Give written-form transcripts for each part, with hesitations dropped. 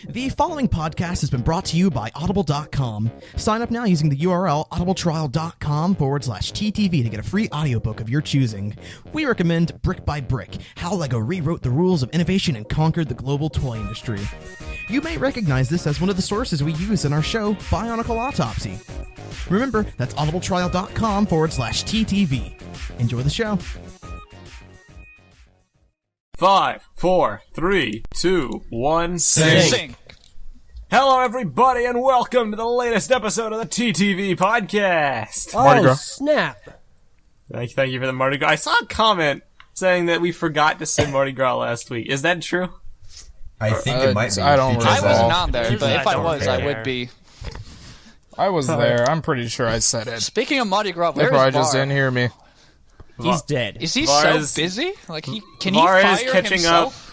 The following podcast has been brought to you by Audible.com. Sign up now using the URL audibletrial.com/TTV to get a free audiobook of your choosing. We recommend Brick by Brick, How LEGO Rewrote the Rules of Innovation and Conquered the Global Toy Industry. You may recognize this as one of the sources we use in our show, BIONICLE Autopsy. Remember, that's audibletrial.com/TTV. Enjoy the show. 5, 4, 3, 2, 1, Sing. Hello, everybody, and welcome to the latest episode of the TTV Podcast. Mardi Gras. Snap. Thank you for the Mardi Gras. I saw a comment saying that we forgot to say Mardi Gras last week. Is that true? I think it might be. I don't because, recall. I was not there, but if I was, I would be. I was there. I'm pretty sure I said it. Speaking of Mardi Gras, They where probably is just Var? didn't hear me. He's dead. Is he Var so busy? Like can Var he is fire catching himself?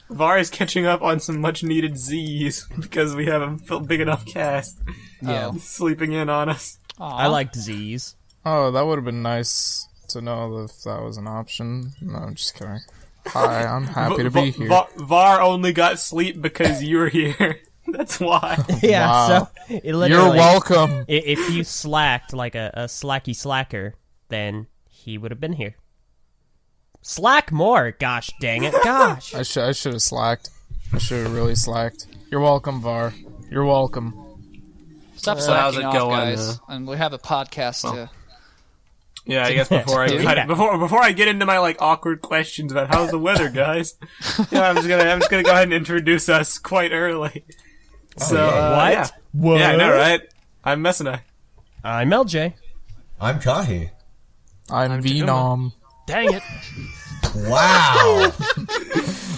Var is catching up on some much-needed Z's because we have a big enough cast. Yeah. Sleeping in on us. I liked Z's. Oh, that would have been nice to know if that was an option. No, I'm just kidding. Hi, I'm happy to be here. Var only got sleep because you were here. That's why. Yeah, Wow. so it literally, You're welcome. If you slacked like a slacky slacker, then he would have been here. Slack more, gosh dang it, gosh. I should have slacked. I should have really slacked. You're welcome, Var. You're welcome. Stop how's slacking it off, going, guys. And we have a podcast to. Yeah, I guess before I get into my awkward questions about how's the weather, guys. Yeah, I'm just gonna go ahead and introduce us quite early. So What? Yeah. What? Yeah, I know, right? I'm Meso. I'm Eljay. I'm Kahi. I'm Venom. Dang it. Wow.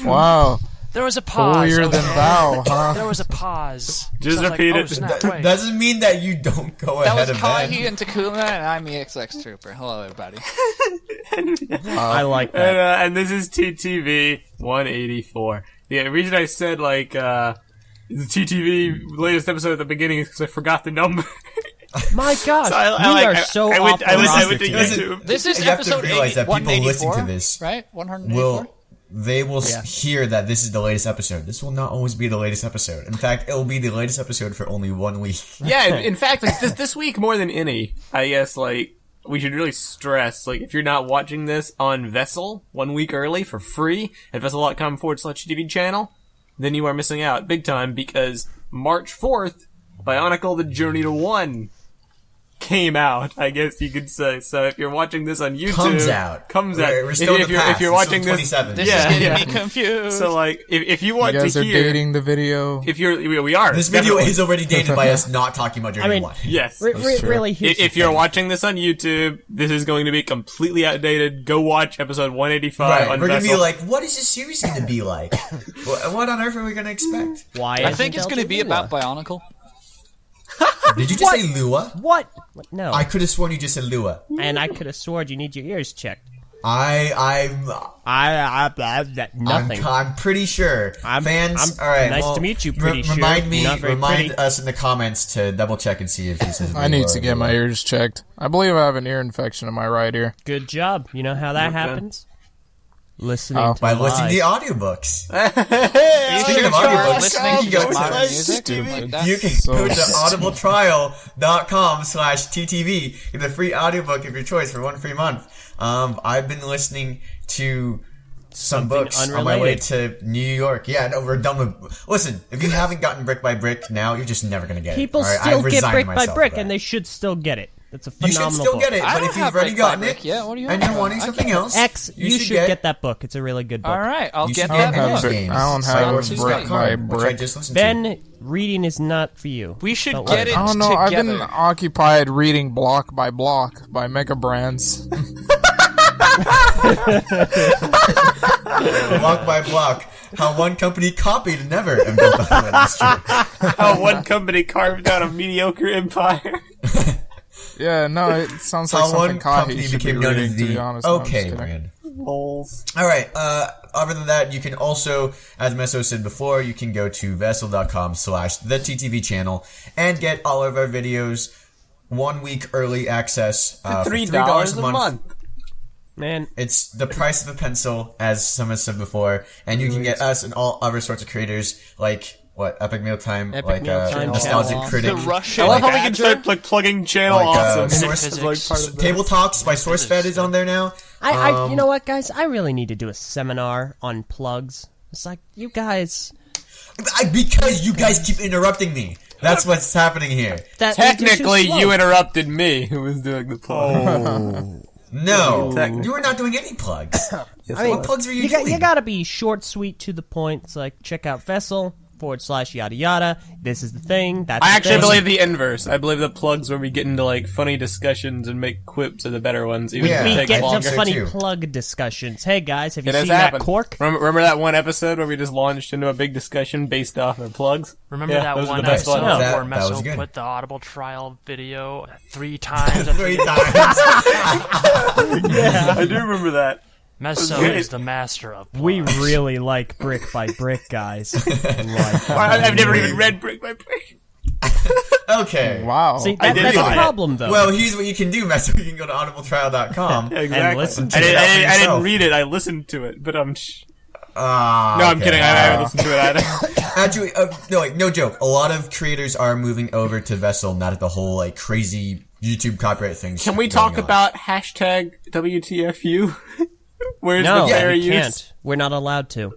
Wow. There was a pause. Holier than thou, huh? There was a pause. Just So I was repeat like, it. oh, snap, wait. Doesn't mean that you don't go That ahead was of Kahi Ben. and Takuma, and I'm EXX Trooper. Hello, everybody. I like that. And this is TTV 184. The reason I said the TTV latest episode at the beginning is because I forgot the number. My gosh, So I we are so I off went to the YouTube. This is You have to episode realize that people 184, listening to this right? 184. They will hear that this is the latest episode. This will not always be the latest episode. In fact, it will be the latest episode for only 1 week. Yeah, in fact, this week more than any, I guess, we should really stress, if you're not watching this on Vessel 1 week early for free at vessel.com/TTV channel, then you are missing out big time because March 4th, Bionicle: The Journey to One came out, I guess you could say. So if you're watching this on YouTube, Comes out. We're still in the past. If you're watching It's this, still 27. This Yeah, is getting yeah. me confused. so if you want You guys to are hear, dating the video. if we are This video definitely. is already dated by us not talking about Journey I mean, 1. Yes. true. really, here's If the you're thing. watching this on YouTube, this is going to be completely outdated. Go watch episode 185 Right, on we're gonna be Vessel. like, what is this series gonna be like? What on earth are we gonna expect? Why I think isn't it's going to be Eljay about Lewa? Bionicle. Did you just say Loo-wuh? What? No. I could have sworn you just said Loo-wuh. And I could have sworn you need your ears checked. I'm Nothing. I'm pretty sure. Fans, all right. Nice well, to meet you, pretty sure. Remind You're not very remind pretty. us in the comments to double check and see if he says. I need Lewa to or get my Lewa. ears checked. I believe I have an ear infection in my right ear. Good job. You know how that happens? Listening Oh. to By listening to the lies. audiobooks. Hey, Speaking of you're audiobooks, listening you to can go modern to music like that. You can So go to stupid. audibletrial.com/TTV. Get a free audiobook of your choice for 1 free month. I've been listening to some books on my way unrelated. to New York. Yeah, no, we're done with... Listen, if you haven't gotten Brick by Brick now, you're just never going to get People it. All right? still I've get resigned brick by myself brick, to that. and they should still get it. It's a You phenomenal should still book. get it, I but don't if you've have already Brick by gotten Brick it, yet. What are you and talking you're wanting about? something else, X, you should get that book. It's a really good book. All right, I'll You get should that get book. Ender's Games. I don't have Cyborgs Brick Dot by Com, which I Brick. just listened to. Ben, reading is not for you. We should Don't get worry. it I don't know. I've been together. occupied reading block by Mega Brands. Block by block, how one company copied another and built the whole industry. How one company carved out a mediocre empire. Yeah, no, it sounds like How one something Kahi company should be became known reading, as to be the honest. No, I'm just OK kidding. brand. Holes. All right. Other than that, you can also, as Meso said before, you can go to vessel.com/the TTV channel and get all of our videos 1 week early access for $3 a month. Man, It's the price of a pencil, as someone said before, and you can get us and all other sorts of creators like what Epic Mealtime, Epic like Mealtime nostalgic channel. critic. The Russian I love how we can badger? start like plugging channel Like, awesome. Source- as, like, part of Table Talks by SourceFed is on there now. I you know what, guys? I really need to do a seminar on plugs. It's like, you guys... Because you guys keep interrupting me. That's what's happening here. That you're too Technically, slow. you interrupted me, who was doing the plug. No, you were not doing any plugs. I mean, What plugs were you you doing? gotta be short, sweet, to the point. It's like, check out Vessel, / yada yada. This is the thing. That's I the actually thing. believe the inverse. I believe the plugs where we get into like funny discussions and make quips are the better ones, even Yeah. if We it takes get longer. to funny too. plug discussions. Hey guys, have you It has seen that happened. cork? Remember that one episode where we just launched into a big discussion based off of plugs? Remember Yeah, that those are one the best episode ones. That- where that was Meso good. put the Audible trial video 3 times? 3 times. I do remember that. Meso great. is the master of plugs. We really like brick by brick, guys. I've never even read Brick by Brick. Okay. Wow. See, I did that's the buy it. problem, though. Well, here's what you can do, Meso. You can go to audibletrial.com. Exactly. listen to I it out for didn't yourself. read it. I listened to it, but I'm. No, Okay. I'm kidding. I haven't listened to it either. Actually, no joke. A lot of creators are moving over to Vessel now that the whole like crazy YouTube copyright thing. Can we talk about hashtag WTFU? Where's no, the fair we use? can't. We're not allowed to.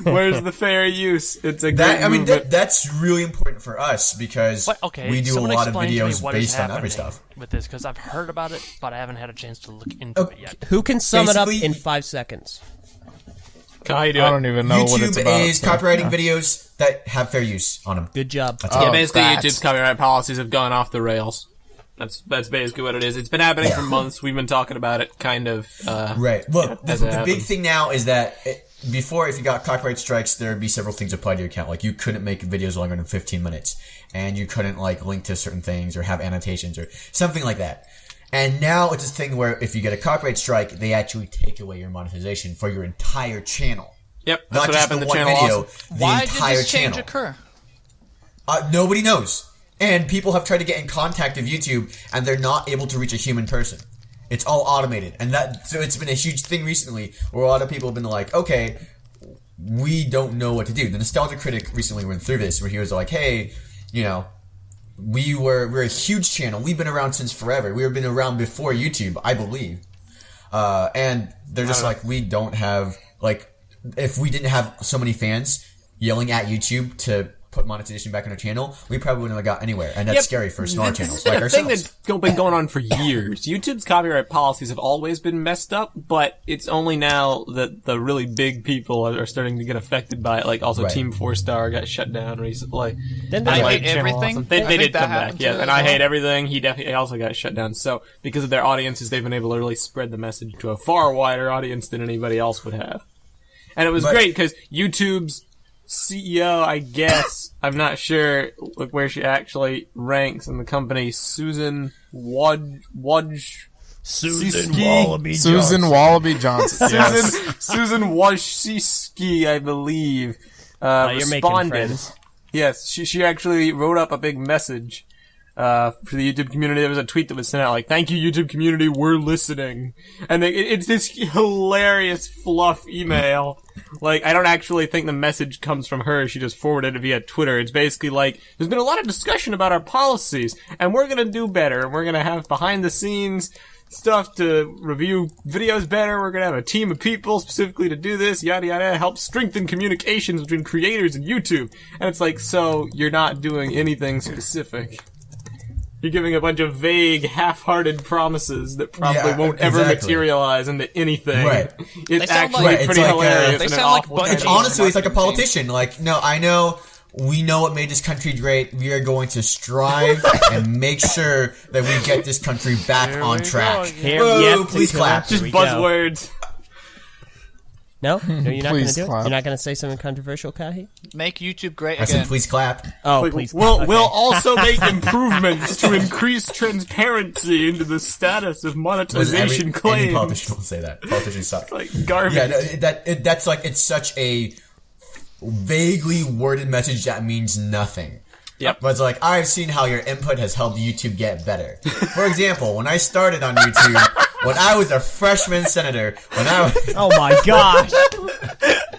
Where's the fair use? It's a great that? I mean, movement. that's really important for us because What? Okay, we do a someone lot of explain to me videos what is based on happening other stuff. with this, because I've heard about it, but I haven't had a chance to look into it yet. Who can sum it up Basically- in 5 seconds? Kahi, do I it. don't even know what it's YouTube about. is so, copywriting yeah. videos that have fair use on them. Good job. Yeah, Oh, basically, that. YouTube's copyright policies have gone off the rails. That's basically what it is. It's been happening for months. We've been talking about it, kind of. Right. Look, as the it big happens. thing now is that before, if you got copyright strikes, there would be several things applied to your account. Like, you couldn't make videos longer than 15 minutes. And you couldn't, like, link to certain things or have annotations or something like that. And now it's a thing where if you get a copyright strike, they actually take away your monetization for your entire channel. Yep, that's Not what just happened the to one channel video, Awesome. the Why did entire this change channel. occur? Nobody knows. And people have tried to get in contact with YouTube, and they're not able to reach a human person. It's all automated. And so it's been a huge thing recently, where a lot of people have been like, okay, we don't know what to do. The Nostalgia Critic recently went through this, where he was like, hey, you know, we're a huge channel. We've been around since forever. We've been around before YouTube, I believe. And they're just like, we don't have, like, if we didn't have so many fans yelling at YouTube to put monetization back on our channel, we probably wouldn't have got anywhere. And that's Yep. scary for smaller This channels has been like a thing ourselves. that's been going on for years. YouTube's copyright policies have always been messed up, but it's only now that the really big people are starting to get affected by it. Like, also Right. Team 4-Star got shut down recently. Then I there's hate everything. They I think did that come back, happened yeah. to And us I all. hate everything. He definitely also got shut down. So, because of their audiences, they've been able to really spread the message to a far wider audience than anybody else would have. And it was But- great because YouTube's CEO, I guess, I'm not sure where she actually ranks in the company, Susan Wojcicki. Susan Wallaby Johnson. Yes. Susan Wojcicki, I believe, you're making responded. friends. Yes, she actually wrote up a big message for the YouTube community. There was a tweet that was sent out like, "Thank you, YouTube community, we're listening." And it's this hilarious fluff email. Like, I don't actually think the message comes from her. She just forwarded it via Twitter. It's basically like, there's been a lot of discussion about our policies, and we're gonna do better, and we're gonna have behind the scenes stuff to review videos better. We're gonna have a team of people specifically to do this, yada yada, help strengthen communications between creators and YouTube. And it's like, so you're not doing anything specific. You're giving a bunch of vague, half-hearted promises that probably Yeah, won't ever exactly. materialize into anything. Right. They It's sound actually like- Right, pretty it's like, hilarious they and an sound like awful Bungie. It's thing. honestly, it's like a marketing politician. Like, no, I know, we know what made this country great. We are going to strive and make sure that we get this country back on track. Here, Whoa, yep, please Takuma. clap. Here Just we go. buzzwords. No, you're not going to Please do it. clap. You're not going to say something controversial, Kahi. Make YouTube great I said, again. please clap. Oh, Like, please. We'll okay. also make improvements to increase transparency into the status of monetization Any claims. politician will say that. Politicians suck. Like garbage. Yeah, no, that's like, it's such a vaguely worded message that means nothing. Yep. But it's like, I've seen how your input has helped YouTube get better. For example, when I started on YouTube, when I was a freshman senator, when I was... Oh my gosh!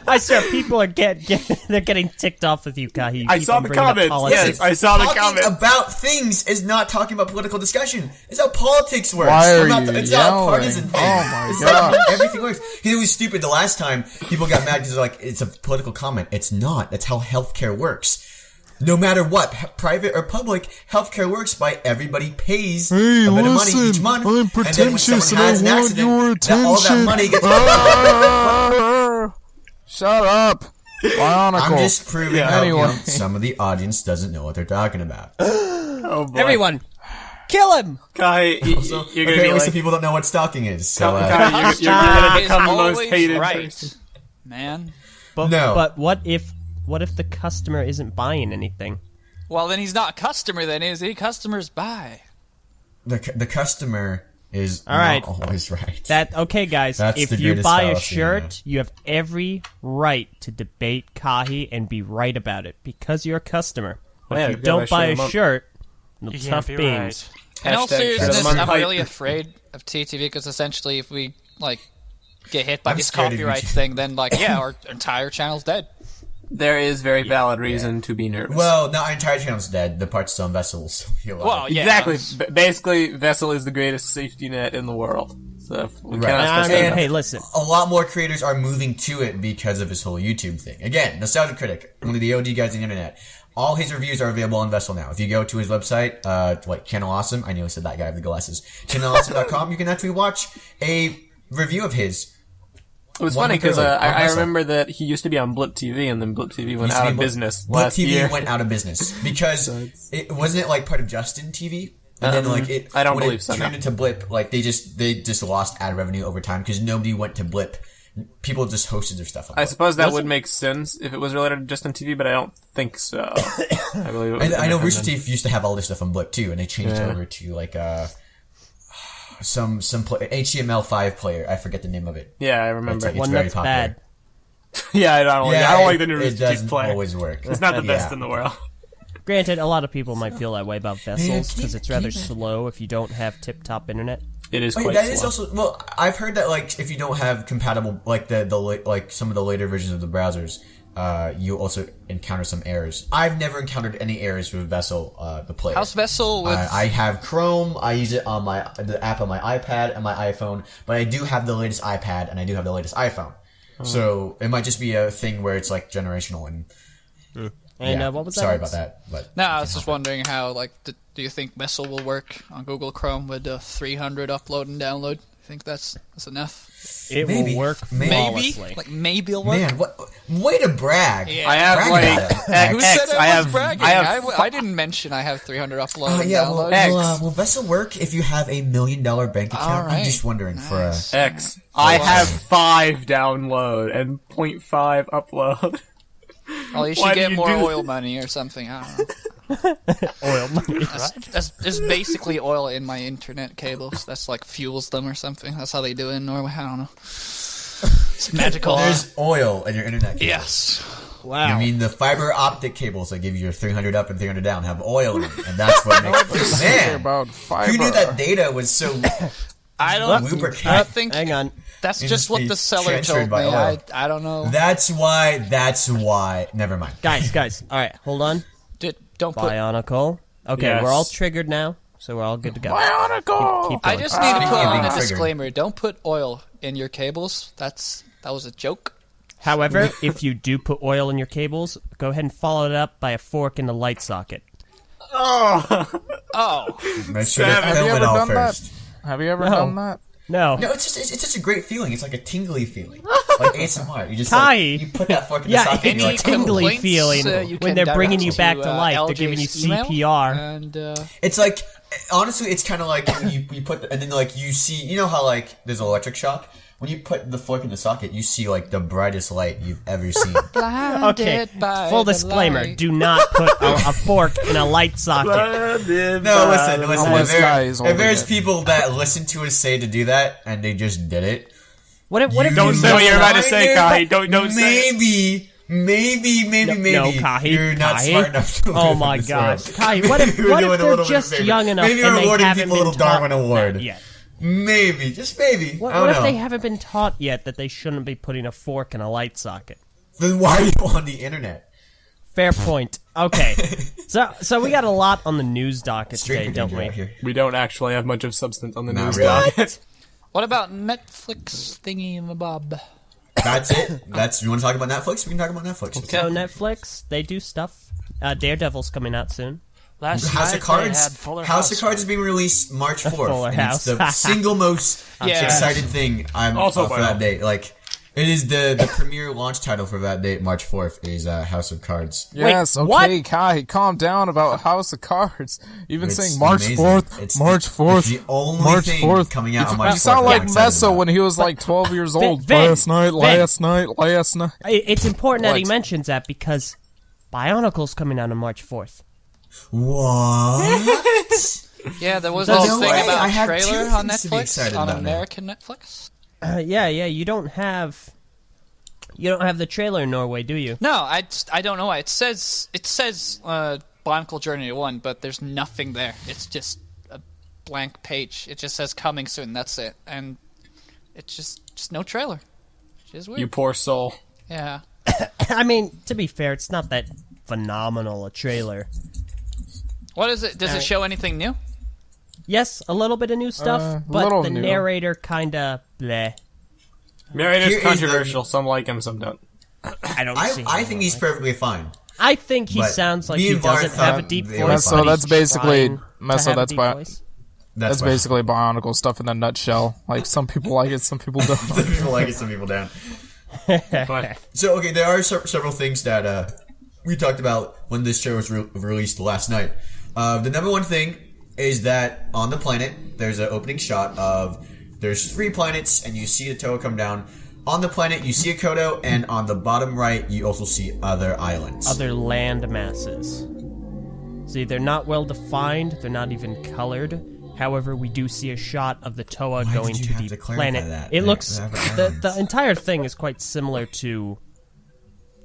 I swear, people are they're getting ticked off with you, Kahi. I saw the comments. Yes, I saw the comments. Talking about things is not talking about political discussion. It's how politics works. Why are It's you not a yelling? partisan thing. Oh my It's God. not, everything works. It was stupid the last time. People got mad because like it's a political comment. It's not. That's how healthcare works. No matter what, private or public, healthcare works by everybody pays a bit of money each month, I'm and then when pretentious someone has an accident, all that money gets. Shut up. Bionicle. I'm just proving how Anyway. some of the audience doesn't know what they're talking about. Oh boy. Everyone, kill him! Kai, you're gonna Okay, be at least like, the people don't know what stalking is. So, Kai, you're gonna He's become the most always hated right, person. man. But what if the customer isn't buying anything? Well, then he's not a customer, then, is he? Customers buy. the customer is All right. not always right. Okay, guys. That's if the you greatest buy a fallacy, shirt, you have every right to debate Kahi and be right about it because you're a customer. But Yeah, if you you gotta don't buy shut a 'em up. shirt, no You tough can't be beans. right. In all Hashtag seriousness, shut 'em on I'm pipe. really afraid of TTV because essentially, if we get hit by I'm this scared of copyright YouTube. thing, then our entire channel's dead. There is very valid reason to be nervous. Well, not our entire channel's dead. The parts still on Vessel will still be alive. Well, yeah, exactly. Basically, Vessel is the greatest safety net in the world. So we Right. cannot I stress mean, that. hey, listen. a lot more creators are moving to it because of his whole YouTube thing. Again, Nostalgia Critic, one of the OG guys on the internet. All his reviews are available on Vessel now. If you go to his website, Channel Awesome, I nearly said that guy with the glasses, channelawesome.com, you can actually watch a review of his. It was One funny week because early on I Vessel. remember that he used to be on Blip TV, and then Blip TV went Used to out be of Blip- business Blip last TV year. went out of business because it wasn't it part of Justin TV, and then I don't when believe it so, turned no. into Blip. They just lost ad revenue over time because nobody went to Blip. People just hosted their stuff on I Blip. suppose that would make sense if it was related to Justin TV, but I don't think so. I believe it was I know independent. Rooster Teeth used to have all this stuff on Blip too, and they changed it over to some HTML5 player. I forget the name of it. Yeah, I remember. It's One very that's popular. bad. Yeah, I don't like the new It Rooster Teeth doesn't player. always work. It's not the best Yeah. in the world. Granted, a lot of people might feel that way about Vessels because it's rather can you- slow if you don't have tip-top internet. It is Wait, quite that slow. is also well. I've heard that if you don't have compatible the some of the later versions of the browsers, you also encounter some errors. I've never encountered any errors with Vessel, the player. How's Vessel with? I have Chrome. I use it on the app on my iPad and my iPhone, but I do have the latest iPad and I do have the latest iPhone. So it might just be a thing where it's generational and. And yeah, what was that? sorry about that, but No, I was just wondering how, do you think Vessel will work on Google Chrome with 300 upload and download? I think that's enough. It Maybe. will work Maybe. flawlessly. Maybe it'll work. man, what way to brag! Yeah. I have Brag about it. Who X. said I I was have. bragging? I have. I didn't mention I have 300 upload Oh and yeah, download. will Vessel work if you have $1 million bank account? All right. I'm just wondering Nice. X. I have 5 download and 0.5 upload. Well, you Why should do get you more do oil money or something. I don't know. Oil money. There's basically oil in my internet cables. That's fuels them or something. That's how they do it in Norway. I don't know. It's magical. There's oil in your internet cable. Yes. Wow. You mean the fiber optic cables that give you your 300 up and 300 down have oil in them, and that's what makes man. About fiber. Who knew that data was so I don't. lubricated? I think Hang on. that's It just just what be the seller transferred told me. by oil. I don't know. That's why. Never mind. Guys. All right, hold on. Don't put. Bionicle. Okay, Yes. we're all triggered now, so we're all good to go. Bionicle. Keep I going. just need to put Speaking of on being a triggered. disclaimer. Don't put oil in your cables. That was a joke. However, if you do put oil in your cables, go ahead and follow it up by a fork in the light socket. Oh, Make sure to Have you film it ever all done first. that? Have you ever No. done that? No. No, it's just a great feeling. It's like a tingly feeling, like ASMR. You just Kahi. you put that fork in Yeah, the socket. And you're it's like, tingly complaints, feeling you when can they're bringing you direct back to life. They're giving you Eljay's email, CPR. And It's like honestly, it's kind of like when you put and then you see how there's electric shock. When you put the fork in the socket, you see the brightest light you've ever seen. Okay, by full the disclaimer, light. do not put a fork in a light socket. No, listen. this guy is If there's holding it. people that listen to us say to do that and they just did it. What if Don't say what you're about to say, Kahi. Kahi. Don't say it. Maybe. No, Kahi. You're not Kahi. smart enough to live Oh in my this gosh, world. Kahi, what if You're doing a they're little bit of just favor. young enough Maybe you're and they awarding haven't people a been little Darwin taught Award. that yet? Maybe, just maybe. What I don't if know. they haven't been taught yet that they shouldn't be putting a fork in a light socket? Then why are you on the internet? Fair point. Okay. So we got a lot on the news docket today, Stranger don't danger we? out here. We don't actually have much of substance on the Not news really. docket. What about Netflix thingy-mabob? That's it. You want to talk about Netflix? We can talk about Netflix. So Netflix, they do stuff. Daredevil's coming out soon. Last House night of Cards. they had Fuller House of Cards is being released March 4th. Fuller and House. It's the single most Yeah. excited thing I'm Also for that date. Like, it is the premier launch title for that date, March 4th, is House of Cards. Yes, okay, what? Kai, calm down about House of Cards. You've been It's saying March amazing. 4th, It's March the- 4th, it's the only March thing 4th. coming out on March 4th. You sound I'm like excited Meso about. when he was like 12 years old. Vin, Last night. It's important that he What? mentions that because Bionicle's coming out on March 4th. What? Yeah, there was No this thing way. I about have trailer two on things to be Netflix, excited on about now. American Netflix. Yeah, you don't have the trailer in Norway, do you? No, I don't know why. It says Bionicle Journey 1, but there's nothing there. It's just a blank page. It just says coming soon. That's it, and it's just no trailer. Which is weird. You poor soul. Yeah. I mean, to be fair, it's not that phenomenal a trailer. What is it? Does it show anything new? Yes, a little bit of new stuff, but little the new. narrator kinda bleh. Narrator's Here is controversial. Some like him, some don't. I don't see. I think he's perfectly fine. I think he but sounds like me he and Varn doesn't have a thought deep they voice. were Meso, fine. but that's he's basically trying to Meso. have a That's deep voice. that's why. basically Bionicle stuff in a nutshell. Like some people like it, some people don't. Some people like it, some people don't. But So, okay, there are several things that we talked about when this show was released last night. The number one thing is that on the planet, there's an opening shot of there's 3 planets, and you see the Toa come down. On the planet, you see a Kodo, and on the bottom right, you also see other islands. Other land masses. See, they're not well defined. They're not even colored. However, we do see a shot of the Toa Why going did you to have the to clarify planet. that? It They're looks islands. the entire thing is quite similar to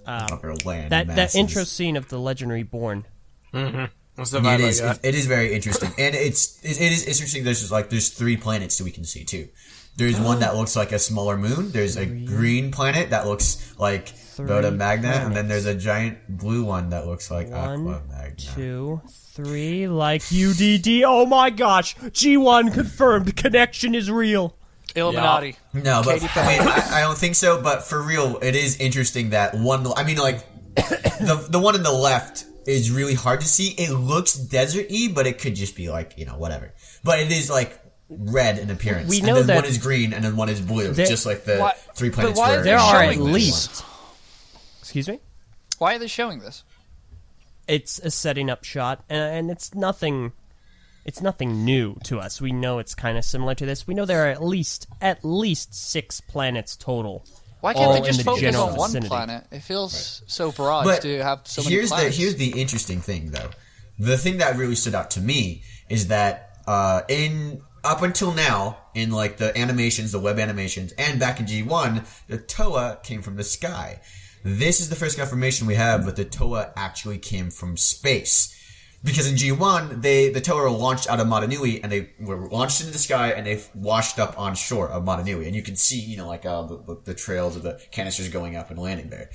Other land that masses. intro scene of the Legend Reborn. what's the It vibe is. like that? It is very interesting, and it is interesting. There's 3 planets that we can see too. There's one that looks like a smaller moon. There's a green planet that looks like Boda Magna, and then there's a giant blue one that looks like Aqua 1, Magna. 2, 3, like UDD. Oh my gosh! G1 confirmed. Connection is real. Illuminati. No, but I mean, I don't think so. But for real, it is interesting that one. I mean, like the one on the left is really hard to see. It looks desert-y, but it could just be like whatever. But it is like red in appearance. We and know then that one is green and then one is blue, there- just like the Why- 3 planets. but why were are There they are at showing this? least. Excuse me. Why are they showing this? It's a setting up shot, and it's nothing. It's nothing new to us. We know it's kind of similar to this. We know there are at least 6 planets total. Why All can't they in just the focus general on one vicinity. planet? It feels so broad But to have so many here's planets. here's the interesting thing, though. The thing that really stood out to me is that in up until now, in like the animations, the web animations, and back in G1, the Toa came from the sky. This is the first confirmation we have that the Toa actually came from space. Because in G1, the Toa were launched out of Madanui, and they were launched into the sky, and they washed up on shore of Madanui. And you can see, the trails of the canisters going up and landing there.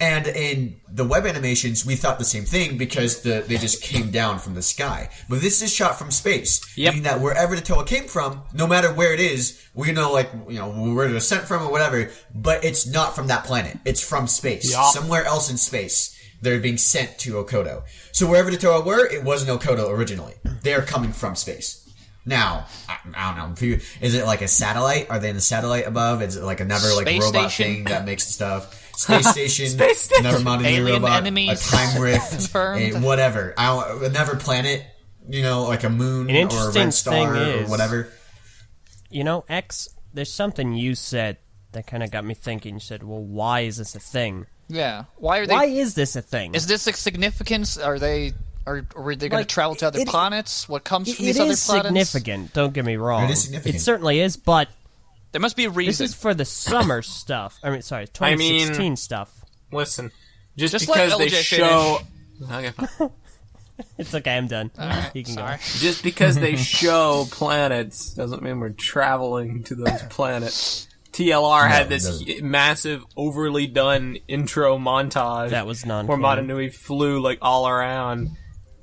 And in the web animations, we thought the same thing because they just came down from the sky. But this is shot from space, meaning that wherever the Toa came from, no matter where it is, we know, where it was sent from or whatever, but it's not from that planet. It's from space. Yup. Somewhere else in space. They're being sent to Okoto. So wherever the Toa were, it wasn't Okoto originally. They're coming from space. Now, I don't know. Is it like a satellite? Are they in the satellite above? Is it like another Space robot station. thing that makes stuff? Space station. Space station. Another Madanui Alien robot. enemies. A time rift. Confirmed. Whatever. Another planet. Like a moon An or a interesting red star thing or is- whatever. X, there's something you said that kind of got me thinking. You said, well, why is this a thing? Yeah. Why are they? Why is this a thing? Is this a significance? Are they going to Like, travel to other it- planets? What comes from It these other is planets? significant, don't get me wrong. It is significant. It certainly is, but There must be a this reason. is for the summer stuff. I mean, sorry, 2016 stuff. Listen, just Just because let they Eljay show. Okay, fine. It's okay, I'm done. Alright, You can sorry. Just because they show planets doesn't mean we're traveling to those planets. TLR No, had it this doesn't. massive, overly done intro montage. That was where non-canon. Motonui flew like all around.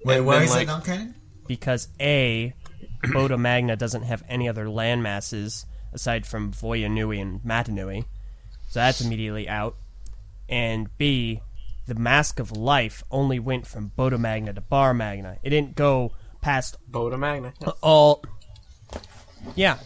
Wait, And why then, is like, it non-canon? Because A, Boda Magna doesn't have any other land masses aside from Voya Nui and Matanui, so that's immediately out. And B, the Mask of Life only went from Boda Magna to Bar Magna. It didn't go past Boda Magna? all... Yeah,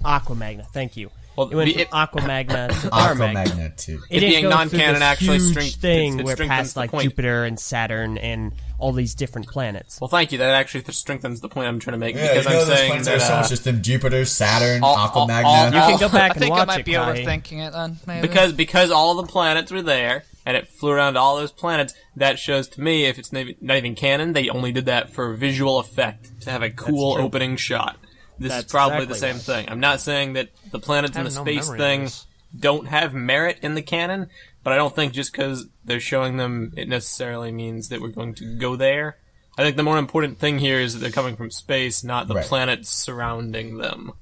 Aqua Magna, thank you. Well, It went the- from Aqua Magna to Bar Aqua Magna. Magna too. It It didn't being go non-canon through this actually huge thing it where strengthens past the like point. Jupiter and Saturn and all these different planets. Well, thank you. That actually strengthens the point I'm trying to make, Yeah, because you know I'm those saying planets in our that solar system: Jupiter, Saturn, all- Aqua all- Magna. You can go back I and think I watch might it, be Kahi. overthinking it then. Maybe. because all the planets were there and it flew around all those planets. That shows to me, if it's not even canon, they only did that for visual effect to have a cool true. opening shot. This That's is probably exactly the same right. thing. I'm not saying that the planets I and the have no space memory of thing this. don't have merit in the canon, but I don't think just because they're showing them, it necessarily means that we're going to go there. I think the more important thing here is that they're coming from space, not the Right. planets surrounding them.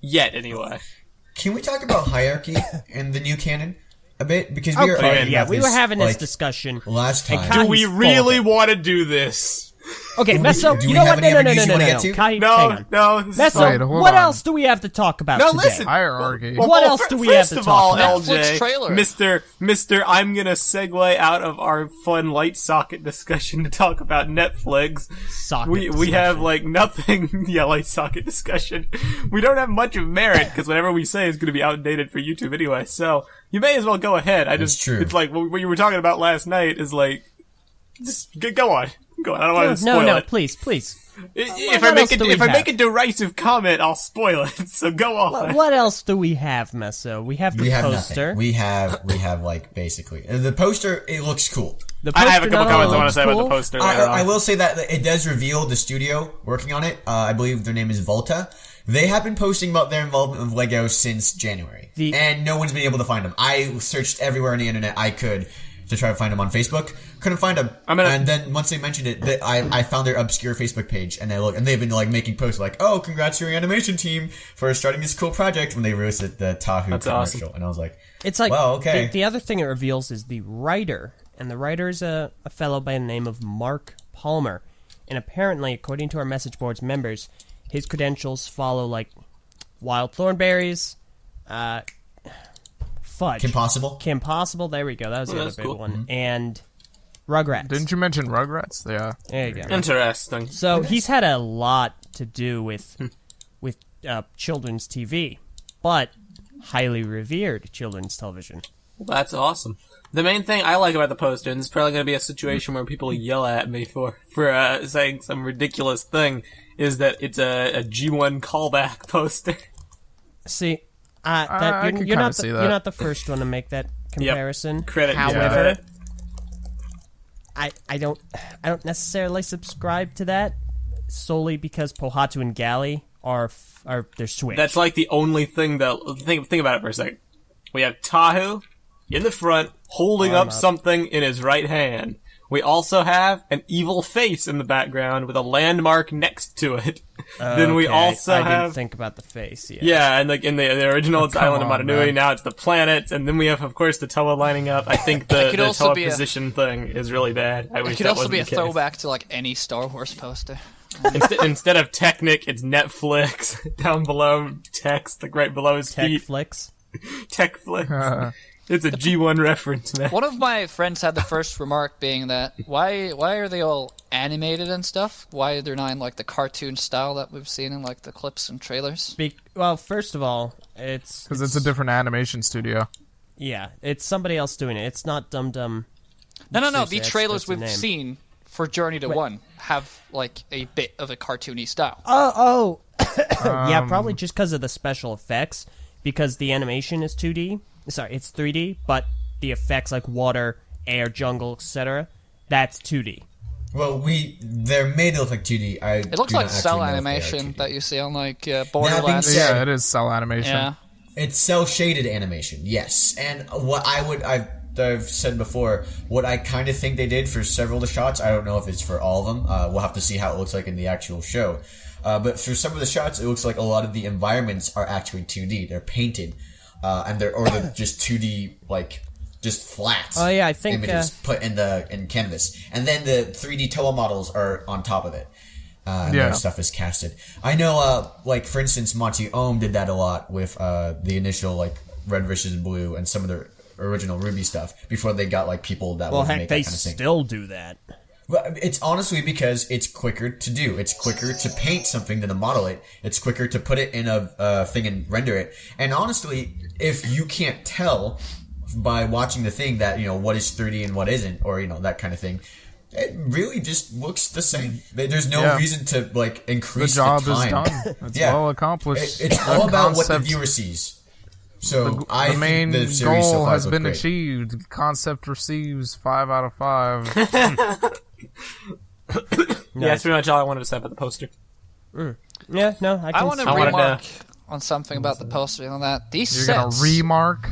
Yet, anyway. Can we talk about hierarchy in the new canon a bit? Because we were Okay, arguing yeah, about we this, were having this like, discussion. last And time. Kahi- Do we He's full really of it. want to do this? Okay, Do we- Meso, do you we know have what? any No, other no, news no, you no, wanna no, get no. to? Kahi, No, hang on. no. This is Meso, fine. Wait, hold what on. else do we have to talk about No, today? listen. Hierarchy. What else do we have first to of talk all, about? Netflix LJ, trailer. Mr. I'm gonna segue out of our fun light socket discussion to talk about Netflix. Socket We discussion. have like nothing. Yeah, light socket discussion. We don't have much of merit because whatever we say is gonna be outdated for YouTube anyway. So you may as well go ahead. That's true. It's like what you were talking about last night is like. Just go on. Go on. I don't want to spoil No, it. please. If What I else make do we if I have? make a derisive comment, I'll spoil it. So go on. What else do we have, Meso? We have the We have poster. nothing. We have like basically the poster. It looks cool. The I have a poster couple not comments I only want to say about the cool, poster later I on. will say that it does reveal the studio working on it. I believe their name is Volta. They have been posting about their involvement with Lego since January, and no one's been able to find them. I searched everywhere on the internet I could to try to find them on Facebook. Couldn't find them. And then once they mentioned it, I found their obscure Facebook page, and they've been like making posts like, "Oh, congrats to your animation team for starting this cool project." When they released it, the Tahu That's commercial, awesome. and I was like, It's like well, okay. the other thing it reveals is the writer, and the writer is a fellow by the name of Mark Palmer, and apparently, according to our message boards members, his credentials follow like Wild Thornberries, Fudge, Kim Possible. There we go. That was the other that's big cool. one, and Rugrats. Didn't you mention Rugrats? Yeah. There you go. Interesting. So he's had a lot to do with children's TV, but highly revered children's television. Well, that's awesome. The main thing I like about the poster, and this is probably going to be a situation where people yell at me for saying some ridiculous thing, is that it's a G1 callback poster. See, I can you're kinda not see the, that. you're not the first one to make that comparison. Credit to However, credit. I don't necessarily subscribe to that solely because Pohatu and Gali are they're Switch. That's like the only thing that... Think about it for a second. We have Tahu in the front, holding up something in his right hand. We also have an evil face in the background with a landmark next to it. Then we Okay, also I have... didn't think about the face. Yeah. Yeah, and like in the original, it's the Island of on, Motonui. man. Now it's the planet, and then we have, of course, the Toa lining up. I think the could also Toa be a- position thing is really bad. I wish It could that also wasn't be a the case. throwback to like any Star Wars poster. Instead of Technic, it's Netflix. Down below, text like right below his Tech feet. flicks. Techflix. It's a G1 reference, man. One of my friends had the first remark being that why are they all animated and stuff? Why they're not in like the cartoon style that we've seen in like the clips and trailers? Well, first of all, it's Because it's a different animation studio. yeah, it's somebody else doing it. It's not Dum Dum. No. The Seriously, trailers that's the we've name. seen for Journey to One have like a bit of a cartoony style. Yeah, probably just because of the special effects. Because the animation is 2D. Sorry, it's 3D, but the effects like water, air, jungle, etc. That's 2D. Well, they're made to look like 2D. It looks like cell animation that you see on like Borderlands. said- Yeah, it is cell animation. Yeah. It's cell shaded animation, yes. And what I've said before, what I kind of think they did for several of the shots, I don't know if it's for all of them. We'll have to see how it looks like in the actual show. But for some of the shots, it looks like a lot of the environments are actually 2D. They're painted. and they're just 2D like just flat. Oh yeah, I think images put in canvas, and then the 3D Toa models are on top of it. And their stuff is casted. I know, like for instance, Monty Ohm did that a lot with the initial like Red vs. Blue and some of the original Ruby stuff before they got like people that would make that kind of thing. Still do that. Well, it's honestly because it's quicker to do. It's quicker to paint something than to model it. It's quicker to put it in a thing and render it. And honestly, if you can't tell by watching the thing that, what is 3D and what isn't, or, that kind of thing, it really just looks the same. There's no reason to, like, increase the time. The job is done. It's well accomplished. It's all about what the viewer sees. So I the main think the series so goal far has been great. achieved. Concept receives 5 out of 5. Yeah, that's pretty much all I wanted to say about the poster. Yeah, no, I want to see remark on something about the poster and all that. These You're sets... gonna remark?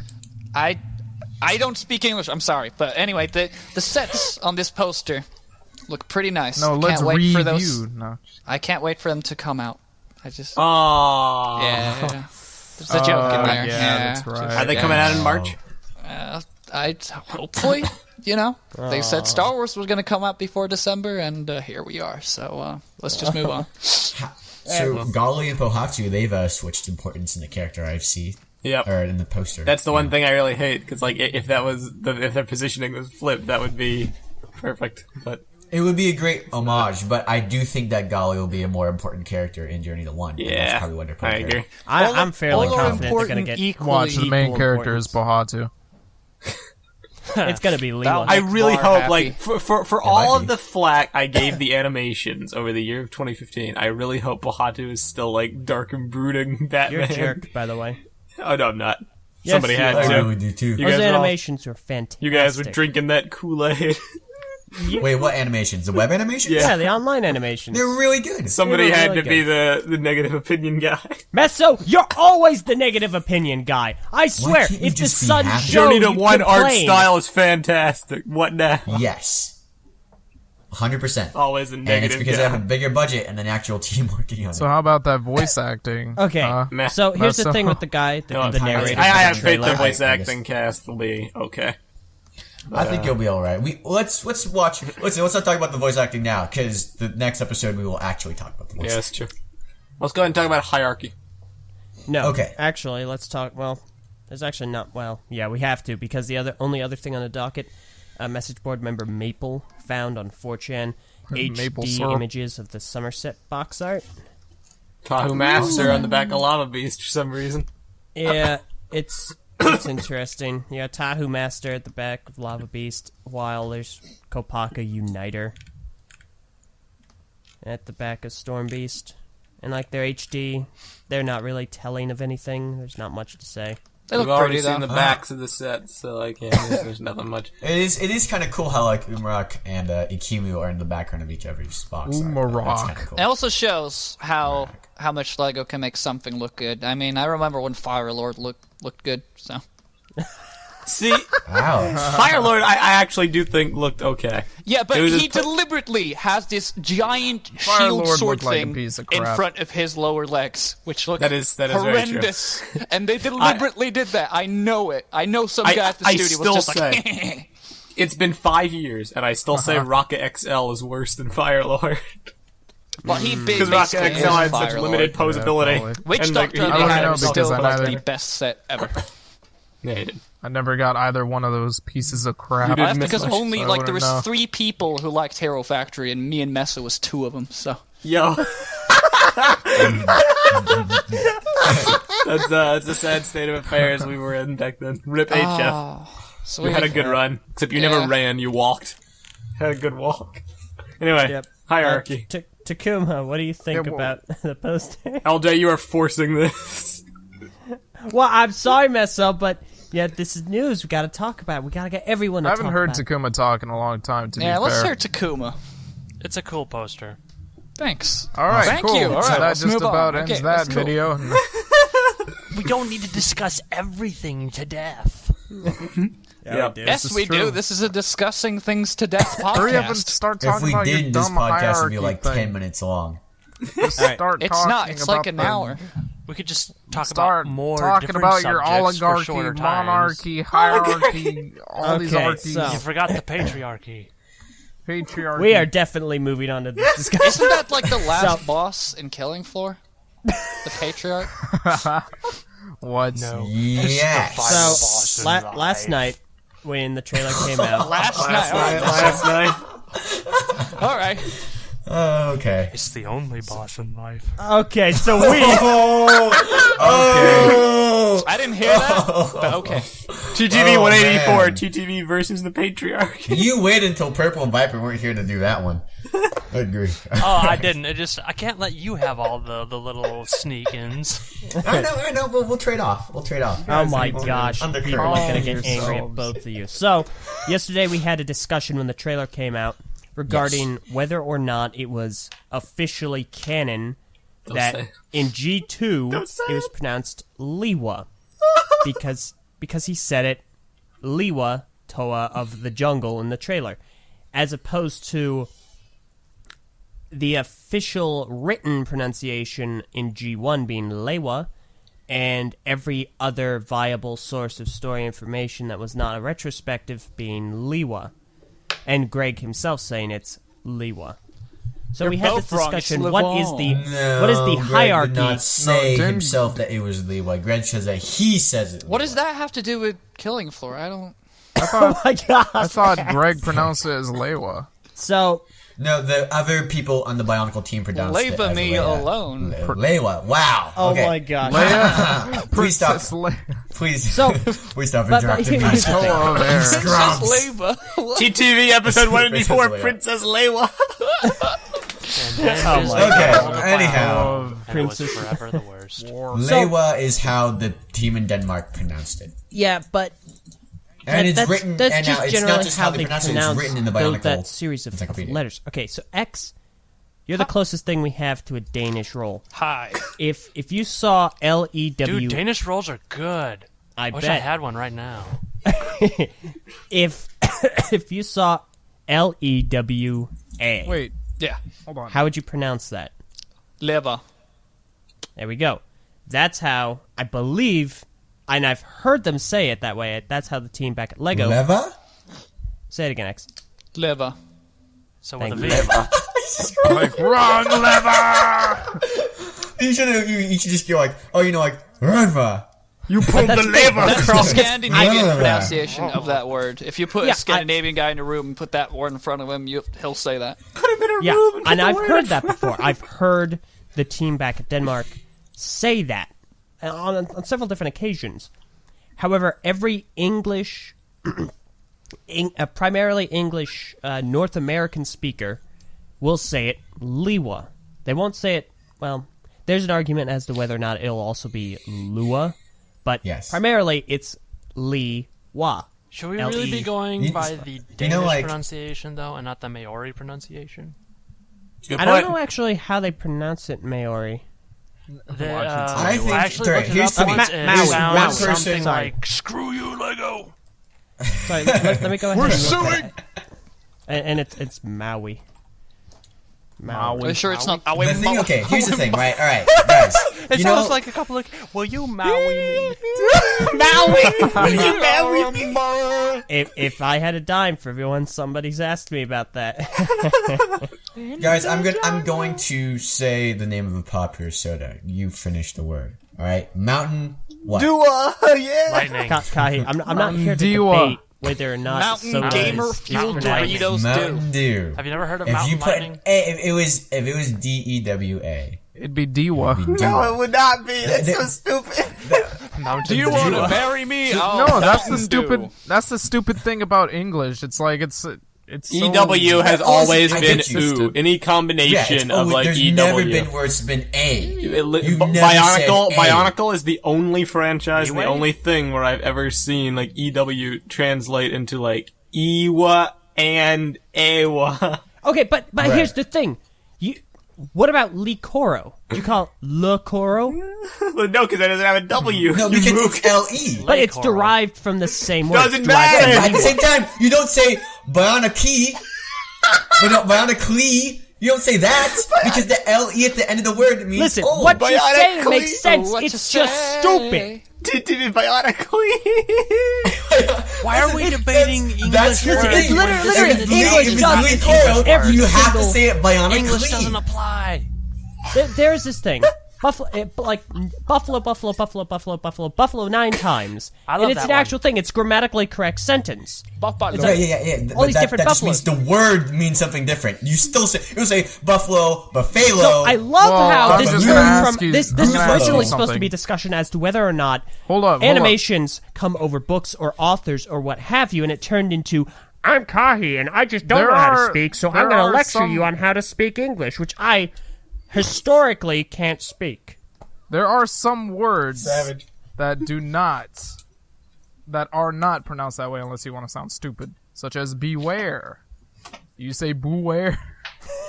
I don't speak English, I'm sorry. But anyway, the sets on this poster look pretty nice. No, let's review. No. I can't wait for them to come out. Aww. Yeah. There's a joke in there. Yeah, that's right. Are they coming out in March? Hopefully, They said Star Wars was going to come out before December, and here we are. So let's just move on. So Gali and Pohatu, they've switched importance in the character I see. Yep. Or in the poster. That's the one thing I really hate, because like if their positioning was flipped, that would be perfect. But it would be a great homage, but I do think that Gali will be a more important character in Journey to One. Yeah, that's probably what they're I agree. I'm fairly confident they're going to get Watch the main character is importance. Pohatu. It's going to be Lewa. I really hope, happy. like, for all of the flack I gave the animations over the year of 2015, I really hope Pohatu is still, like, dark and brooding Batman. You're a jerk, by the way. Oh, no, I'm not. Yes, Somebody you had are. to. I really do too. You Those guys were all- animations were fantastic. You guys were drinking that Kool-Aid. Wait, what animations? The web animations? Yeah, the online animations. They're really good. Somebody They were had really to be the negative opinion guy. Meso, you're always the negative opinion guy. I swear, can't you if the just be sun happy? showed, Journey to you'd One art complain. style is fantastic. What now? Yes. 100%. Always a And negative it's because guy. they have a bigger budget and an actual team working on it. So how about that voice acting? Okay, Meh. so here's the Meso. thing with the guy, the No, narrator. I have for the faith the trailer. voice I guess. acting cast will be okay. I think you'll be all right. Let's watch. Let's not talk about the voice acting now, because the next episode we will actually talk about the voice. Yeah, that's true. Let's go ahead and talk about hierarchy. No, Okay. actually, let's talk. Well, there's actually not. Well, yeah, we have to because the only other thing on the docket, message board member Maple found on 4chan Maple HD syrup. images of the Somerset box art. Tahu Master on the back of Lava Beast for some reason. Yeah, it's interesting. Yeah, Tahu Master at the back of Lava Beast, while there's Kopaka Uniter at the back of Storm Beast. And like their HD, they're not really telling of anything. There's not much to say. They We've look already pretty, seen though. the backs of the sets, so like, yeah, there's nothing much. It is kind of cool how like Umarak and Ikimu are in the background of each other's box. art. Umarak. That's kind of cool. It also shows how much Lego can make something look good. I mean, I remember when Fire Lord looked good, so... See, Wow. Firelord, I actually do think looked okay. Yeah, but It was he just deliberately has this giant Fire shield Lord sword looked like a thing piece of in crap. front of his lower legs, which looked That is very true. horrendous. And they deliberately did that. I know it. I know some guy at the I studio was still just like... It's been 5 years, and I still say Rocket XL is worse than Firelord. Well, he big Because Rocket basically XL is had such Fire limited Lord. posability. probably. Witch And, like, Doctor he they I wouldn't had know was still because I was neither- the best set ever. Yeah, he did. I never got either one of those pieces of crap. You Well, that's miss because much, only, so I like, there was wouldn't know. 3 people who liked Hero Factory, and me and Meso was 2 of them, so... Yo. That's a sad state of affairs we were in back then. Rip HF. So We had a good run. Except you never Yeah. ran, you walked. Had a good walk. Anyway, Yep. hierarchy. Takuma, what do you think Yeah, well- about the poster? Eljay, you are forcing this. Well, I'm sorry, Meso, but yeah, this is news. We got to talk about it. We got to get everyone to I talk haven't heard about it. Takuma talk in a long time, to Yeah, be let's fair. hear Takuma. It's a cool poster. Thanks. All right, Thank cool. you. All So right, that let's just move on. about Okay, ends that's that cool. video. We don't need to discuss everything to death. Yeah. Yes, is we true. do. This is a discussing things to death podcast. Hurry up and start If talking we about your didn't, this dumb podcast would hierarchy be like thing. 10 minutes long. Just All right. start It's talking not. It's like about an the hour. We could just talk Start about more talking different about your subjects for oligarchy, shorter times. monarchy, hierarchy, all these Okay, archies. so- You forgot the patriarchy. Patriarchy. We are definitely moving on to this discussion. Isn't that like the last So- boss in Killing Floor? The Patriarch? What? No. Yes. So last night when the trailer came out, Last night. Last night. All right. Okay. It's the only boss in life. okay, so we I didn't hear that, but okay. TTV 184, man. TTV versus the Patriarch. You wait until Purple and Viper weren't here to do that one. I agree. Oh, I didn't. I can't let you have all the little sneak-ins. I know. We'll trade off. oh my gosh, Undercurrent. people are gonna get Yourselves. angry at both of you. So yesterday we had a discussion when the trailer came out regarding whether or not it was officially canon that say. in G2 Don't say it was pronounced Lewa because he said it Lewa Toa of the jungle in the trailer, as opposed to the official written pronunciation in G1 being Leiwa, and every other viable source of story information that was not a retrospective being Lewa, and Greg himself saying it's Lewa. So we had this both wrong. It's discussion. What is the Greg hierarchy? did not say didn't- himself that it was Lewa. Greg says that he says it. What does that have to do with Killing Floor? I don't... Oh my gosh! I thought Greg pronounced it as Leiwa. So No, the other people on the Bionicle team pronounced it Leave as me Leia. alone. Lewa. Wow. oh okay. my gosh! Leia, Please stop. Princess Leia. Please. So- Please stop but interrupting me. here's the thing. Hello there. Scrubs. Princess Leiva. TTV episode 184, Princess Princess Leiwa. And then Oh his my Okay, on the anyhow. cloud, and it Princess- was forever the worst. Lewa is how the team in Denmark pronounced it. Yeah, but And it's that's, written, that's and just now it's generally not just how they pronounce it, it's written in the those- Bionicle that series of encyclopedia. letters. Okay, so X, you're the closest thing we have to a Danish roll. Hi. If you saw Lew, Dude, Danish rolls are good. I wish I bet had one right now. if if you saw Lewa, Wait, Yeah. hold on. how would you pronounce that? Lewa. There we go. That's how I believe, and I've heard them say it that way. That's how the team back at Lego Leva? say it again. X. Lewa. So with Thank a you. V. Like, wrong lever! You should just go like, oh, like, Leva. You pulled the lever That's the across. Scandinavian Lewa. pronunciation of that word. If you put Yeah, a Scandinavian guy in a room and put that word in front of him, he'll say that. Yeah, and I've heard that before. I've heard the team back at Denmark say that on several different occasions. However, every English, primarily English North American speaker will say it Lewa. They won't say it, well, there's an argument as to whether or not it'll also be Loo-wuh, but Yes. primarily it's Lewa. Should we really be going You- by the you know, Danish like- pronunciation, though, and not the Maori pronunciation? Good I don't point. know actually how they pronounce it Maori. I think- actually sorry, looked it here's up the- once and Maui, found Maui. something Sorry. like, screw you, Lego! Sorry, let me go ahead. We're and look suing! at it. And it's Maui. Are you sure it's not? The thing, okay, here's the thing, right? All right, guys. It you sounds know, like a couple of, will you Maui me? If I had a dime for everyone, somebody's asked me about that. guys, I'm going to say the name of a popular soda. You finish the word. All right, Mountain. What? Lightning. Kahi, I'm not here to Dewa. debate whether or not Mountain soda Gamer is Fuel pronounced. Doritos Mountain Dew. Have you never heard of If Mountain you put Lightning? if it was DEWA. It'd be Dewa. No, it would not be. That's so stupid. Mountain Do you Dew. want to marry me? Oh, No, that's the Mountain Dew. stupid. That's the stupid thing about English. It's like it's so, EW has always I been get you. ooh. Any Yeah, combination of like there's EW. never been where it's been A. You've never Bionicle, said A. Bionicle is the only franchise, and the Anyway. only thing where I've ever seen like EW translate into like Ewa and Ewa. Okay, but Right. here's the thing. What about Licoro? Do you call it Licoro? Well, no, because that doesn't have a W. No, You because moved. it's LE. But it's Licoro. derived from the same word. Doesn't It's derived matter. from At the same time, you don't say Bionicle, but no, Bionicle. You don't say that because the LE at the end of the word means Listen, old. what you're saying Bionically. makes sense. What It's you just say? stupid. TTV Bionically. Why are we debating English? That's your words thing. when literally, it's English If it's doesn't- Lee Coro, every you have to single- say it bionically. English doesn't apply. There's this thing. Buffalo, Buffalo 9 times. I love and it's that an one. actual thing. It's grammatically correct sentence. Buffalo. Yeah. All But these that different just means buffaloes. the word means something different. You still say you say buffalo, buffalo. So I love Well, how I'm this just grew gonna ask from you- this. I'm This was gonna ask you originally supposed to something. be a discussion as to whether or not Hold up. animations come over books or authors or what have you, and it turned into I'm Kahi and I just don't There know how to are- speak, so there I'm going to are lecture some- you on how to speak English, which I historically can't speak. There are some words Savage. that are not pronounced that way unless you want to sound stupid, such as beware. You say beware.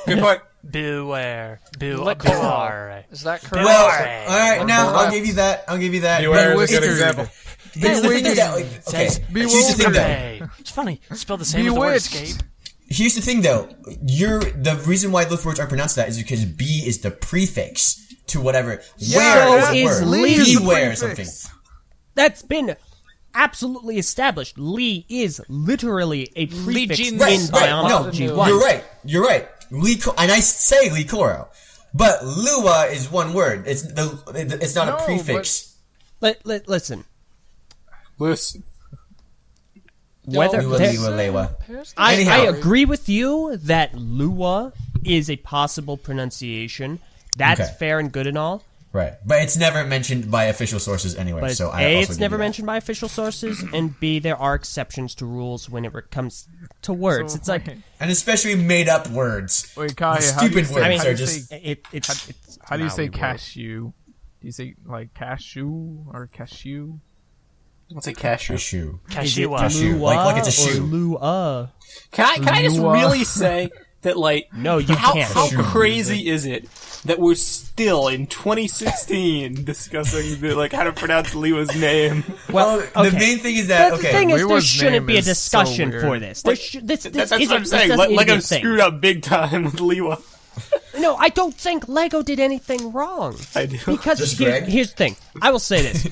Good point. Beware. Liquor. Beware. Is that correct? Well, Alright. all right. Now I'll give you that. Beware But is a good it's- example. Here's the thing is that, like, okay. Says Here's the thing though. Hey, it's funny. Spell the same as the word Bewitched. escape. Here's the thing though. The reason why those words aren't pronounced that is because B is the prefix to whatever. Where So is is a word? Lee the Beware or something. That's been absolutely established. Lee is literally a prefix Legion- in Right. biology. No, One. you're right. And I say Lee Coro, but Loo-wuh is one word. It's not No, a prefix. Listen, Listen. whether Loo-wuh, there- Lewa, Leiwa. I Anyhow. agree with you that Loo-wuh is a possible pronunciation. That's Okay. fair and good and all. Right, but it's never mentioned by official sources anyway. But So I A, also it's give never you that. mentioned by official sources, and B, there are exceptions to rules when it comes to words. So, It's like And especially made up words. Wait, Kai, how do you Stupid say, words I mean, how do are you just. say, it's how do you say Maui word. cashew? Do you say like cashew or cashew? What's a cashew? A shoe. Cashew. Cashew. Like it's a Or shoe. Loo-wuh? Can I just Lewa. really say that, like, No, you how can't. how Sure. crazy is it that we're still in 2016 discussing how to pronounce Lewa's name? Well, The okay. main thing is that The okay. thing is, there Lewa's shouldn't name be a is so discussion weird. for this. This That's what isn't- I'm this saying. doesn't need to be I'm a thing. screwed up big time with Lewa. No, I don't think Lego did anything wrong. I do. Because Just Greg? here's the thing. I will say this.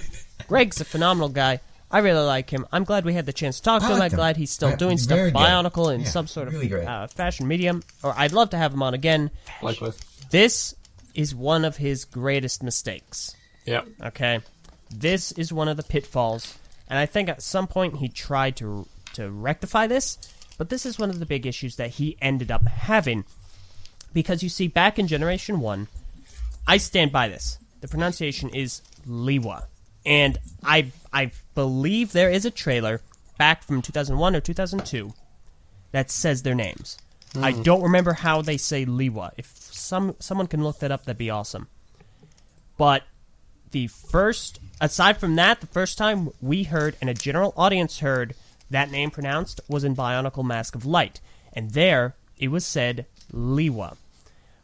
Greg's a phenomenal guy. I really like him. I'm glad we had the chance to talk to him. I'm like him. glad he's still doing stuff Very good. Bionicle in Yeah, some sort of really great. fashion medium. Or I'd love to have him on again. Likewise. This is one of his greatest mistakes. Yep. Okay? This is one of the pitfalls. And I think at some point he tried to rectify this. But this is one of the big issues that he ended up having. Because you see, back in Generation 1, I stand by this. The pronunciation is Lewa. And I believe there is a trailer back from 2001 or 2002 that says their names. I don't remember how they say Lewa. If someone can look that up, that'd be awesome. But aside from that, the first time we heard and a general audience heard that name pronounced was in Bionicle Mask of Light. And there, it was said Lewa.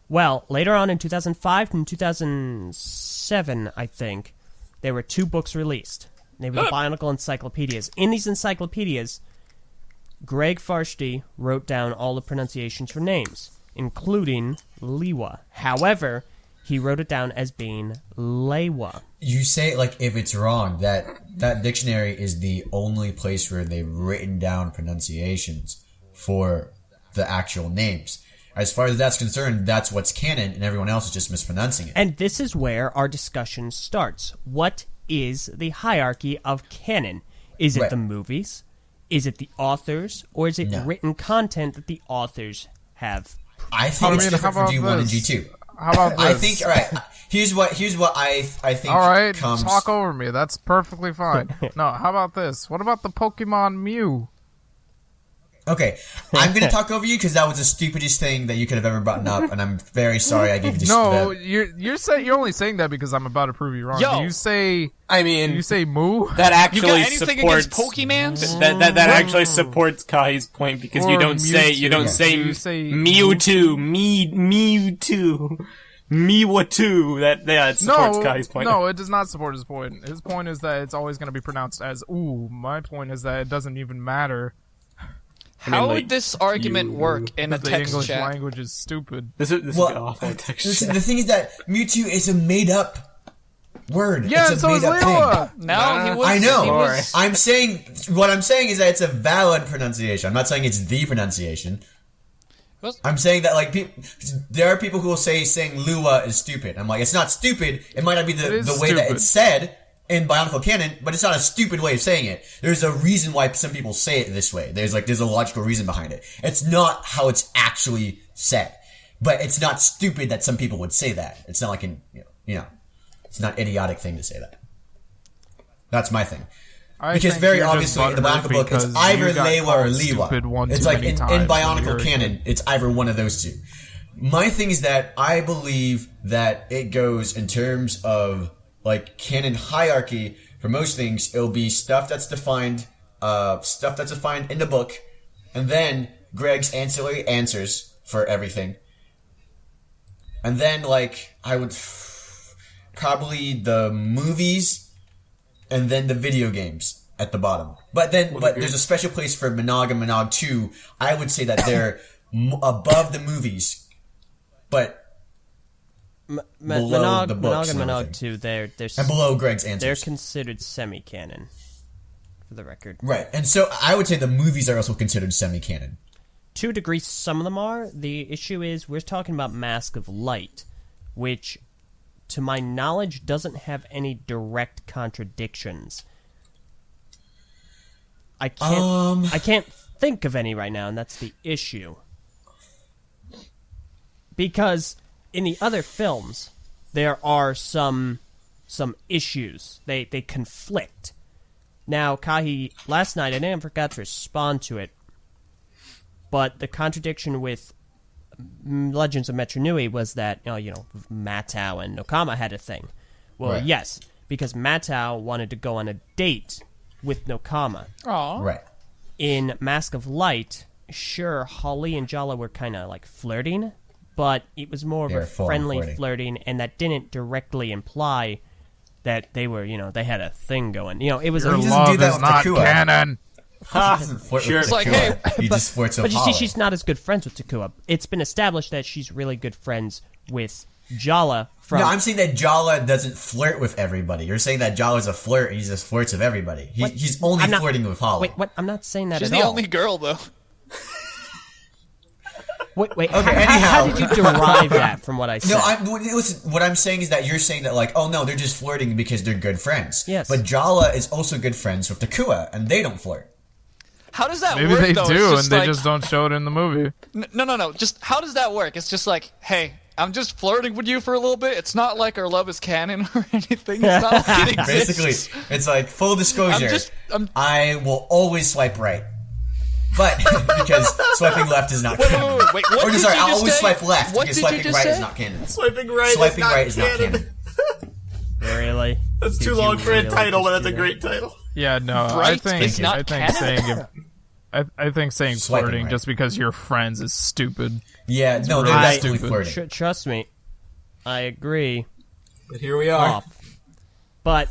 Well, later on in 2005 and 2007, I think, there were 2 books released. They were the Bionicle Encyclopedias. In these encyclopedias, Greg Farshty wrote down all the pronunciations for names, including Lewa. However, he wrote it down as being Leiwa. You say if it's wrong, that dictionary is the only place where they've written down pronunciations for the actual names. As far as that's concerned, that's what's canon, and everyone else is just mispronouncing it. And this is where our discussion starts. What is the hierarchy of canon? Is it Right. the movies? Is it the authors? Or is it No. written content that the authors have? I think it's different for how G1 about and this? G2. How about this? I think, alright, here's what I think All right, comes... talk over me. That's perfectly fine. No, how about this? What about the Pokemon Mew? Okay, I'm gonna talk over you because that was the stupidest thing that you could have ever brought up, and I'm very sorry I gave you this. No, you're only saying that because I'm about to prove you wrong. Yo. Do you say I mean, moo? that You actually got anything supports against Pokemans? that actually supports Kahi's point because you Or don't say Mewtwo. You say Mewtwo, Mewtwo, Miwatu. That supports Kahi's point. No, it does not support his point. His point is that it's always going to be pronounced as ooh. My point is that it doesn't even matter. How would this argument work in a The text English chat? language is stupid. This is Well, an awful text Listen, chat. the thing is that Mewtwo is a made-up word. Yeah, it's a so is made-up thing. Leiwa. No, he was. I know. He was, I'm saying what I'm saying is that it's a valid pronunciation. I'm not saying it's the pronunciation. Was- I'm saying that like there are people who will say saying Loo-wuh is stupid. I'm like, it's not stupid. It might not be the is way that stupid. it's said in Bionicle canon, but it's not a stupid way of saying it. There's a reason why some people say it this way. There's a logical reason behind it. It's not how it's actually said, but it's not stupid that some people would say that. It's not like it's not idiotic thing to say that. That's my thing. Because think very you're just obviously in the butthurt Bionicle book, it's because either you got Leiwa or called stupid Lewa. one It's too like many in times when you Bionicle were a canon, kid. it's either one of those two. My thing is that I believe that it goes in terms of like canon hierarchy. For most things, it'll be stuff that's defined in the book, and then Greg's ancillary answers for everything. And then like I would probably the movies, and then the video games at the bottom. But there's a special place for Monog and Monog 2. I would say that they're above the movies, but below the books Monog and and Monog 2, they're and below Greg's they're answers. considered semi-canon, for the record. Right, and so I would say the movies are also considered semi-canon. To a degree, some of them are. The issue is we're talking about Mask of Light, which, to my knowledge, doesn't have any direct contradictions. I can't think of any right now, and that's the issue. Because in the other films, there are some issues. They conflict. Now, Kahi, last night I didn't forget to respond to it, but the contradiction with Legends of Metro Nui was that Matau and Nakama had a thing. Well, Right. yes, because Matau wanted to go on a date with Nakama. Aw. Right. In Mask of Light, sure, Holly and Jala were kind of like flirting, but it was more of They're a full-on friendly flirting. flirting, and that didn't directly imply that they were, they had a thing going. It was Your a doesn't love do that is with not Takuma. canon. He doesn't flirt Sure. with It's like, Takuma. hey, He just flirts with But you see, Holly. she's not as good friends with Takuma. It's been established that she's really good friends with Jala from... No, I'm saying that Jala doesn't flirt with everybody. You're saying that Jala's a flirt and he just flirts with everybody. He's only I'm not- flirting with Holly. Wait, what? I'm not saying that She's at the all. only girl, though. Wait, Okay, how anyhow. did you derive that from what I said? No, listen, what I'm saying is that you're saying that like, oh no, they're just flirting because they're good friends. Yes. But Jala is also good friends with Takuma, and they don't flirt. How does that Maybe work, they though? do, It's and just they like, just don't show it in the movie. No. Just how does that work? It's just like, hey, I'm just flirting with you for a little bit. It's not like our love is canon or anything. It's not like it exists. Basically, it's like full disclosure. I'm- I will always swipe right, but because swiping left is not canon. Wait, what Or did sorry, you I'll just always say? swipe left What because did you swiping just right say? is not canon. Swiping right Swiping is not right is not canon. canon. Really? That's Did too you long for a really title, but just that's a do great title. Yeah, no, Right is not canon? I think saying Swiping flirting right. just because you're friends is stupid. Yeah, no, they're really definitely stupid. flirting. Trust me, I agree. But here we are. Off. But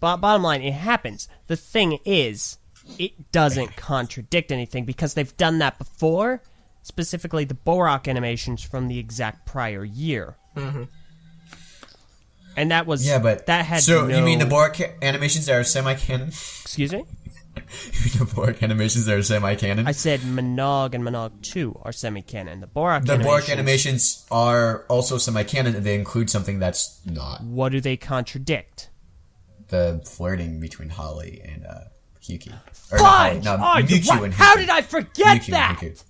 bottom line, it happens. The thing is, it doesn't contradict anything because they've done that before. Specifically, the Borak animations from the exact prior year. Mm-hmm. And that was but that had so no... you mean the Borak animations that are semi-canon? Excuse me? The Borak animations that are semi-canon? I said Monog and Monog 2 are semi-canon. The Borak The animations... Borak animations are also semi-canon, and they include something that's not What do they contradict? the flirting between Holly and Hyuki. Or not Holly, Fudge! no, Oh, Mewtwo and how Hyuki. did I forget Mewtwo that? and Hyuki.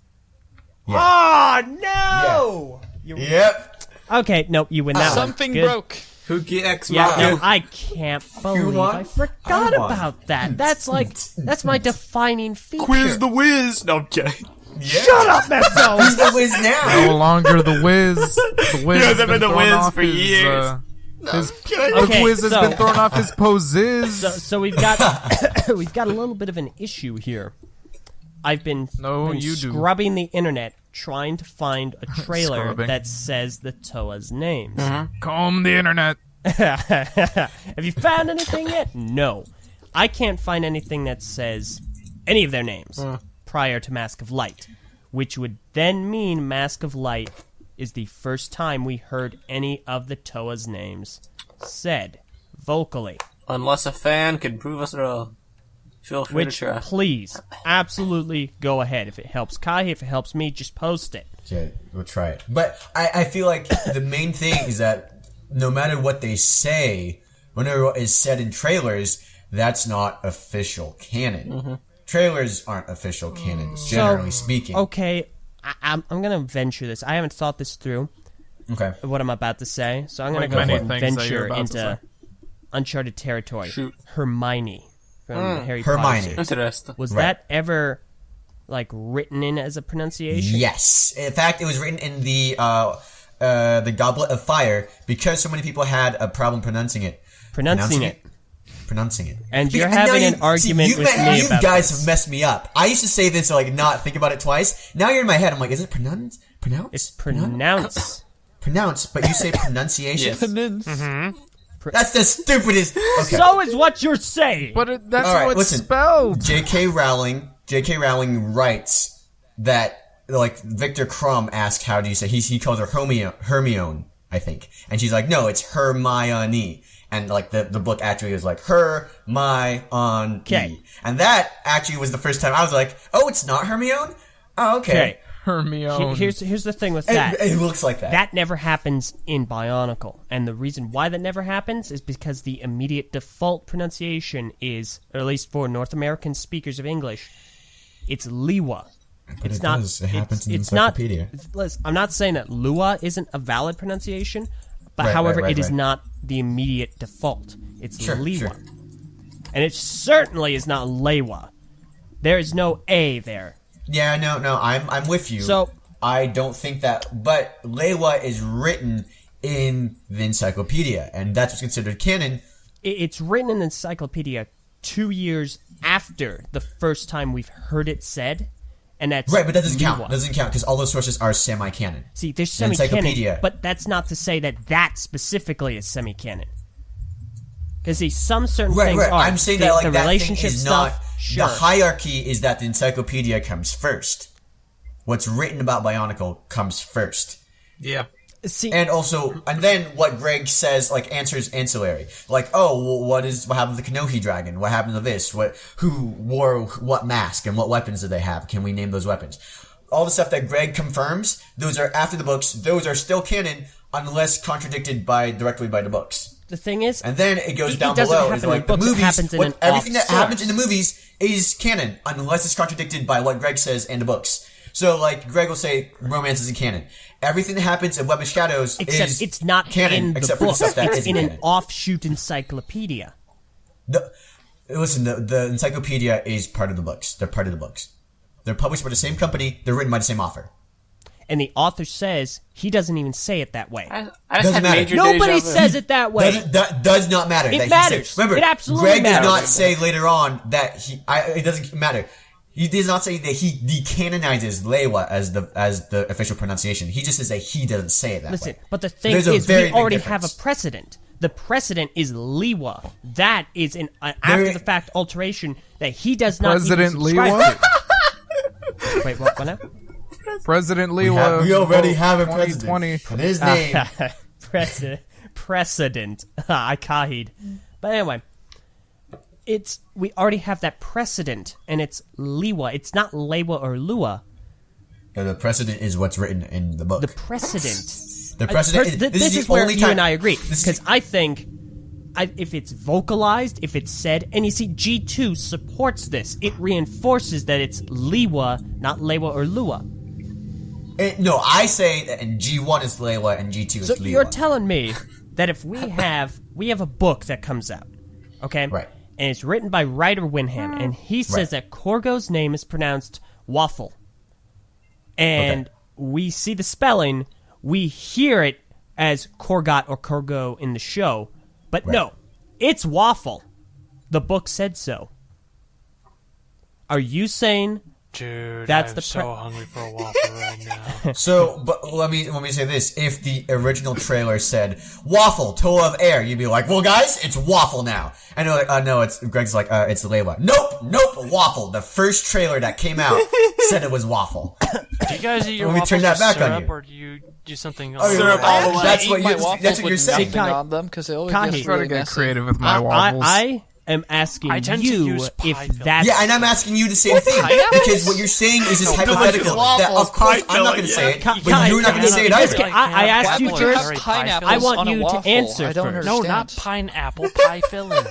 Oh, no! Yep. Okay, nope, you win that one. Something Good. broke. Huki X Yeah, Machina. no, I can't believe won? I forgot I won. about that. That's my defining feature. Quiz the Wiz. No, I'm kidding. Yeah. Shut up, Meso! Who's the whiz now? No longer the Wiz. The Wiz You has guys have been the thrown Wiz off for his, years. the Okay, Wiz has so- been thrown off his poses. So we've got we've got a little bit of an issue here. I've been, No, been you do. scrubbing the internet trying to find a trailer Scrubbing. that says the Toa's names. Comb the internet. Have you found anything yet? No. I can't find anything that says any of their names. prior to Mask of Light, which would then mean Mask of Light is the first time we heard any of the Toa's names said vocally. Unless a fan can prove us wrong. Feel free to try. Please, absolutely go ahead. If it helps Kahi, if it helps me, just post it. Yeah, we'll try it. But I feel like the main thing is that no matter what they say, whenever what is said in trailers, that's not official canon. Mm-hmm. Trailers aren't official canons, generally speaking. Okay, I'm going to venture this. I haven't thought this through, Okay. what I'm about to say, so I'm going to Like go many ahead and things that you're venture about to into uncharted territory. Shoot. Hermione from Harry Potter Hermione. series. Interesting. Was Right. that ever, like, written in as a pronunciation? Yes. In fact, it was written in the Goblet of Fire because so many people had a problem pronouncing it. Pronouncing it. Pronouncing it. And you're Now having an argument with me you about guys this. have messed me up. I used to say this to like not think about it twice. Now you're in my head. I'm like, is it pronounce? It's pronounce. Pronounce, but you say pronunciation. Yes. That's the stupidest. Okay. So is what you're saying. But that's All right, how it's listen. spelled. J.K. Rowling writes that like Victor Crumb asked how do you say he calls her Hermione, I think, and she's like, no, it's Hermione, and like the book actually is like Hermione. Okay. And that actually was the first time I was like, oh, it's not Hermione. Oh, okay. Okay. Hermione. Here's the thing with that. It looks like that. That never happens in Bionicle. And the reason why that never happens is because the immediate default pronunciation is, or at least for North American speakers of English, it's Lewa. But It's it not. does. It happens in the it's not. encyclopedia. Listen, I'm not saying that Lua isn't a valid pronunciation, but Right, however, right, it is right. not the immediate default. It's Sure, Lewa. sure. And it certainly is not Leiwa. There is no A there. Yeah, no, I'm with you. So- I don't think that, but Lewa is written in the encyclopedia, and that's what's considered canon. It's written in the encyclopedia 2 years after the first time we've heard it said, and that's Right, but that doesn't count. Lewa. Doesn't count because all those sources are semi-canon. See, there's The semi-canon, encyclopedia. but that's not to say that that specifically is semi-canon. Because see, some certain Right. things are. I'm saying the, that like the that relationship thing is stuff. not. Sure. The hierarchy is that the encyclopedia comes first. What's written about Bionicle comes first. Yeah. See, And also, and then what Greg says, like, answers ancillary. Like, oh, well, what happened to the Kanohi dragon? What happened to this? Who wore what mask? And what weapons did they have? Can we name those weapons? All the stuff that Greg confirms, those are after the books, those are still canon, unless contradicted directly by the books. the thing is, And then it goes It down doesn't below. happen It's in like books, the it movies, happens in an everything that off happens in source. the movies is canon, unless it's contradicted by what Greg says in the books. So, like, Greg will say romance isn't canon. Everything that happens in Web of Shadows except is it's not canon, in the except book. for the stuff that It's isn't in an canon. offshoot encyclopedia. Listen, the encyclopedia is part of the books. They're part of the books. They're published by the same company. They're written by the same author. And the author says he doesn't even say it that way. I just Doesn't had matter. major Nobody deja vu. says it that way. That does not matter. It that he matters. said- remember, It absolutely Greg matters. does not say later on that it doesn't matter. He does not say that he decanonizes Leiwa as the official pronunciation. He just says that he doesn't say it that Listen, way. but the thing There's a is, very we big already difference. have a precedent. The precedent is Lewa. That is an after-the-fact alteration that he does not President even subscribe Lewa? to. Wait, what now? President Lewa. We already have a 2020. president. And his name. Precedent. I Kahi'd. But anyway, we already have that precedent, and it's Lewa. It's not Leiwa or Loo-wuh. The precedent is what's written in the book. The precedent. The precedent. This is the where only you time, and I agree, this is- because I think if it's vocalized, if it's said, and you see, G2 supports this. It reinforces that it's Lewa, not Leiwa or Loo-wuh. no, I say that in G1 is Leiwa and G2 is So Lewa. you're telling me that if we have a book that comes out, okay, Right. and it's written by Ryder Winham, and he says that Korgo's name is pronounced waffle, and we see the spelling, we hear it as Korgot or Korgo in the show, but no, it's waffle. The book said so. Are you saying Dude, That's I'm the so hungry for a waffle right now. So, but let me say this: if the original trailer said "waffle, toe of air," you'd be like, "Well, guys, it's waffle now." I know, no, it's Greg's like, it's Leiwa. Nope, waffle. The first trailer that came out said it was waffle. Do you guys eat your Let me waffles turn that with back on syrup, you. or do you do something Oh, else? Syrup all the way. That's I what eat my you're. waffles That's what you're with saying. nothing on them because it always Kahi. gets Try to really get messy. creative with my waffles. I am asking I tend to you use pie if filling. that's Yeah, and I'm asking you the same thing pineapple? because what you're saying is this hypothetical. That, waffles, of course, pie I'm not going to filling, say it, yeah. but you're not going to say it Let's either. get- I asked you Why would you first. have pineapples I want on a you to waffle? answer I don't first. No, understand. not pineapple, pie filling.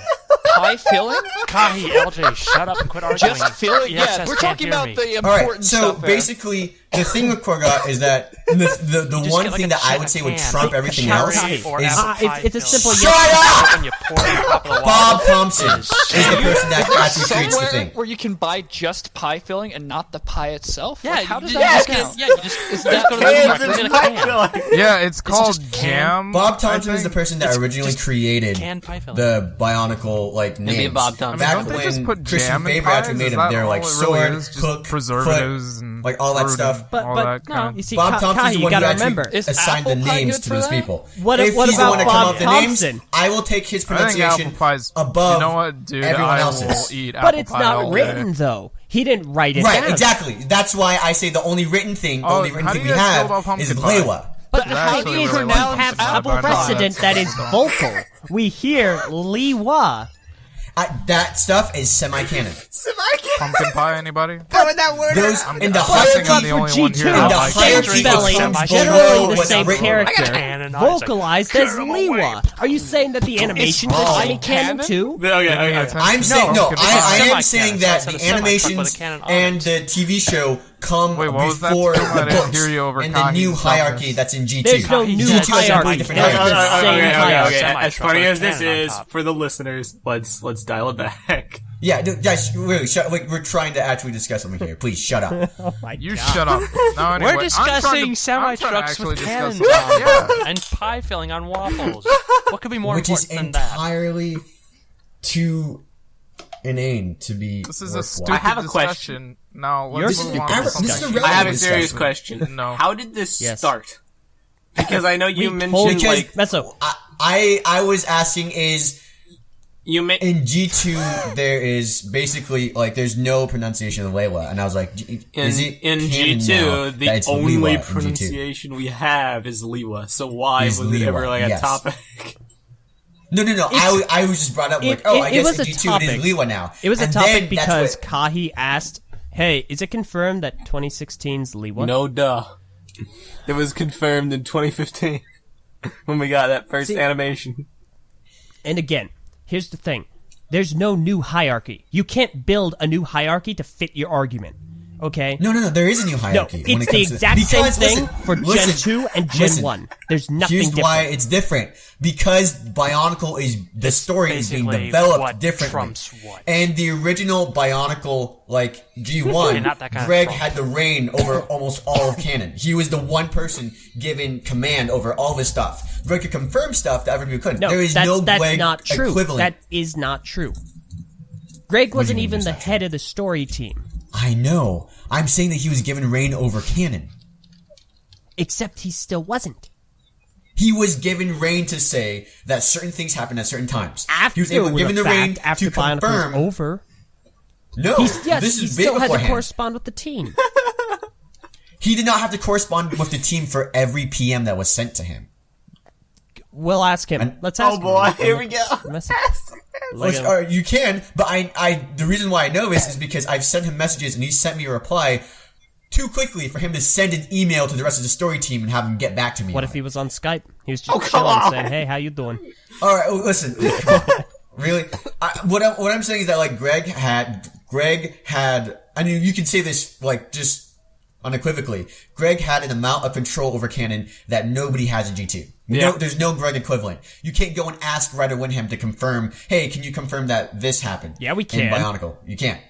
Pie filling? Kahi, Eljay, shut up and quit arguing. Just filling? Yes, Yeah, we're can't talking hear about me. the All important right, so stuff. here. basically, the thing with Korga is that the Just one get, like, thing a that I can would of say would can. trump everything Cherry else Kahi, or is apple pie it's a simple filling. yes. Shut up! When you pour it on top of the Bob waffle. Thompson is the person that actually creates the somewhere thing. where you can buy just pie filling and not the pie itself? Yeah, Like, how does you that just work get, out? yeah, you just that go to the cans supermarket and get a can. Yeah, it's called just jam. Bob Thompson I is the think. person that It's originally just created canned pie filling. the Bionicle be names. Bob Thompson. Back Don't they just when put Christian jam in Faber actually pies? made Is them, that they're like all it really sword, is? Just hook, preservatives foot, and like all that fruit stuff. and But all but that kind you of- see, Bob Thompson's Kahi, the you one who gotta actually remember. Is assigned the apple pie names good to for those that? people. What if about he's the one to come Bob up with the names, Thompson? I will take his I think pronunciation apple pie's. above You know what, dude? everyone I else's. will eat But apple it's pie not all written day. though. He didn't write it Right, down. exactly. That's why I say the only written thing, Oh, only written how thing do we you guys feel have about is pumpkin pie? Leiwa. But I the actually thing is, really we like have pumpkin pie, a but I know precedent that's- that is vocal. We hear Lewa. That stuff is semi-canon. Pumpkin pie, anybody? Those I'm in the guessing I'm hierarchy, the only one G2, here in that the likes same hierarchy pumpkin spelling, comes pie. generally below the what's same written. character, canonized, vocalized as Lewa. Are you saying that the animations are semi-canon too? Okay. I'm saying no. Pumpkin I pie. am Semi-canon, saying so I that said the a semi-truck with a animations cannon on and it. the TV show come Wait, what was that? before I the didn't books hear you over and the Kahi new and hierarchy Thomas. that's in G2. There's no new G2 has hierarchy. different There's hierarchies. the same hierarchy. As funny as this Cannon on is top. for the listeners, let's dial it back. Yeah, no, guys, really, we're trying to actually discuss something here. Please shut up. Oh my You God. shut up. No, anyway, We're I'm trying discussing to semi-trucks actually with discuss cannons something. on Yeah. and pie filling on waffles. What could be more Which is important than that? entirely too inane to be This is a worthwhile. stupid I have a discussion. Now You're let's This is, move on. stupid. to this is a something. I have a relevant serious discussion. question. No. How did this Yes. start? Because I know you We mentioned told Because- like Meso. I was asking is you meant in G2 there is basically like there's no pronunciation of Leiwa, and I was like, is it in canon now G2 that the it's only Leiwa in G2? pronunciation we have is Lewa. So why Is was it ever Lewa, like a yes. topic? No. I was just brought up like, I it was guess in a G2 topic. it is Leiwa now. It was a And topic then that's because what- Kahi asked, "Hey, is it confirmed that 2016's Lewa?" No duh. It was confirmed in 2015 when we got that first animation. And again, here's the thing: there's no new hierarchy. You can't build a new hierarchy to fit your argument. Okay? No, there is a new No, hierarchy. when it's it the comes to- exact same because, thing for Gen 2 and Gen listen. 1. There's nothing Here's different. why it's different. Because Bionicle is the story is being basically developed what differently. trumps what. And the original Bionicle, like Okay, G1, not that kind of Greg trump. had the reign over almost all of canon. He was the one person given command over all this stuff. Greg could confirm stuff that other people couldn't. No, there is that's no Greg not true. equivalent. That is not true. Greg wasn't mean even it's the not head of the story team. I know. I'm saying that he was given reign over canon. Except he still wasn't. He was given reign to say that certain things happen at certain times. After he was able, given the reign after to Bionicle confirm. was over, No, yes, this he is way still had to beforehand. correspond with the team. He did not have to correspond with the team for every PM that was sent to him. We'll ask him. Let's ask Oh him. boy, here we go. Message. Like Which, a- you can, but the reason why I know this is because I've sent him messages and he sent me a reply too quickly for him to send an email to the rest of the story team and have him get back to me. What on if it. he was on Skype? He was just Oh, come chilling, on. saying, "Hey, how you doing?" All right, listen. Really? What I'm saying is that like Greg had. I mean, you can say this like just unequivocally. Greg had an amount of control over canon that nobody has in G2. Yeah. No, there's no Greg equivalent. You can't go and ask Ryder Windham to confirm. Hey, can you confirm that this happened? Yeah, we In can. Bionicle, you can't.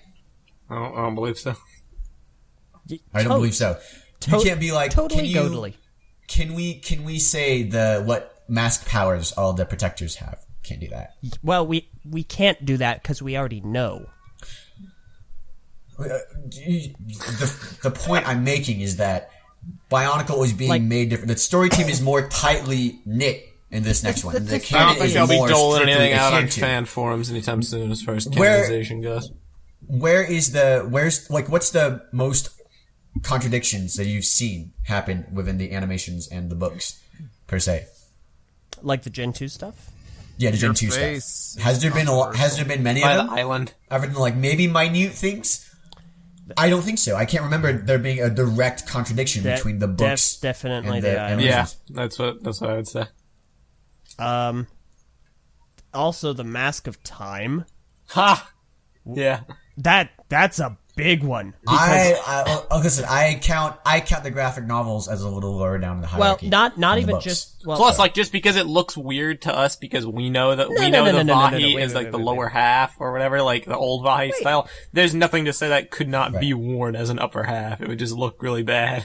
I don't believe so. I don't believe so. You can't be like totally can you, Can we say what mask powers all the protectors have? Can't do that. Well, we can't do that because we already know. the point I'm making is that Bionicle is being made different. The story team is more tightly knit in this next one. The I canon don't think is they'll be more doling strictly anything out on adhered to. fan forums anytime soon as far as canonization goes. What's the most contradictions that you've seen happen within the animations and the books, per se? Like the Gen 2 stuff? Yeah, the Gen 2 stuff. Has there been many By of the them? island. Other than like maybe minute things? I don't think so. I can't remember there being a direct contradiction between the books. Definitely and the island. Yeah, that's what I would say. Also, the Mask of Time. Ha! Yeah. That's a big one. Listen, I count the graphic novels as a little lower down in the hierarchy. Well, not than even the just. books. Well, Plus, like, just because it looks weird to us because we know that the no, Vahi wait, is like the wait. lower half or whatever, like the old Vahi style. There's nothing to say that could not be worn as an upper half. It would just look really bad.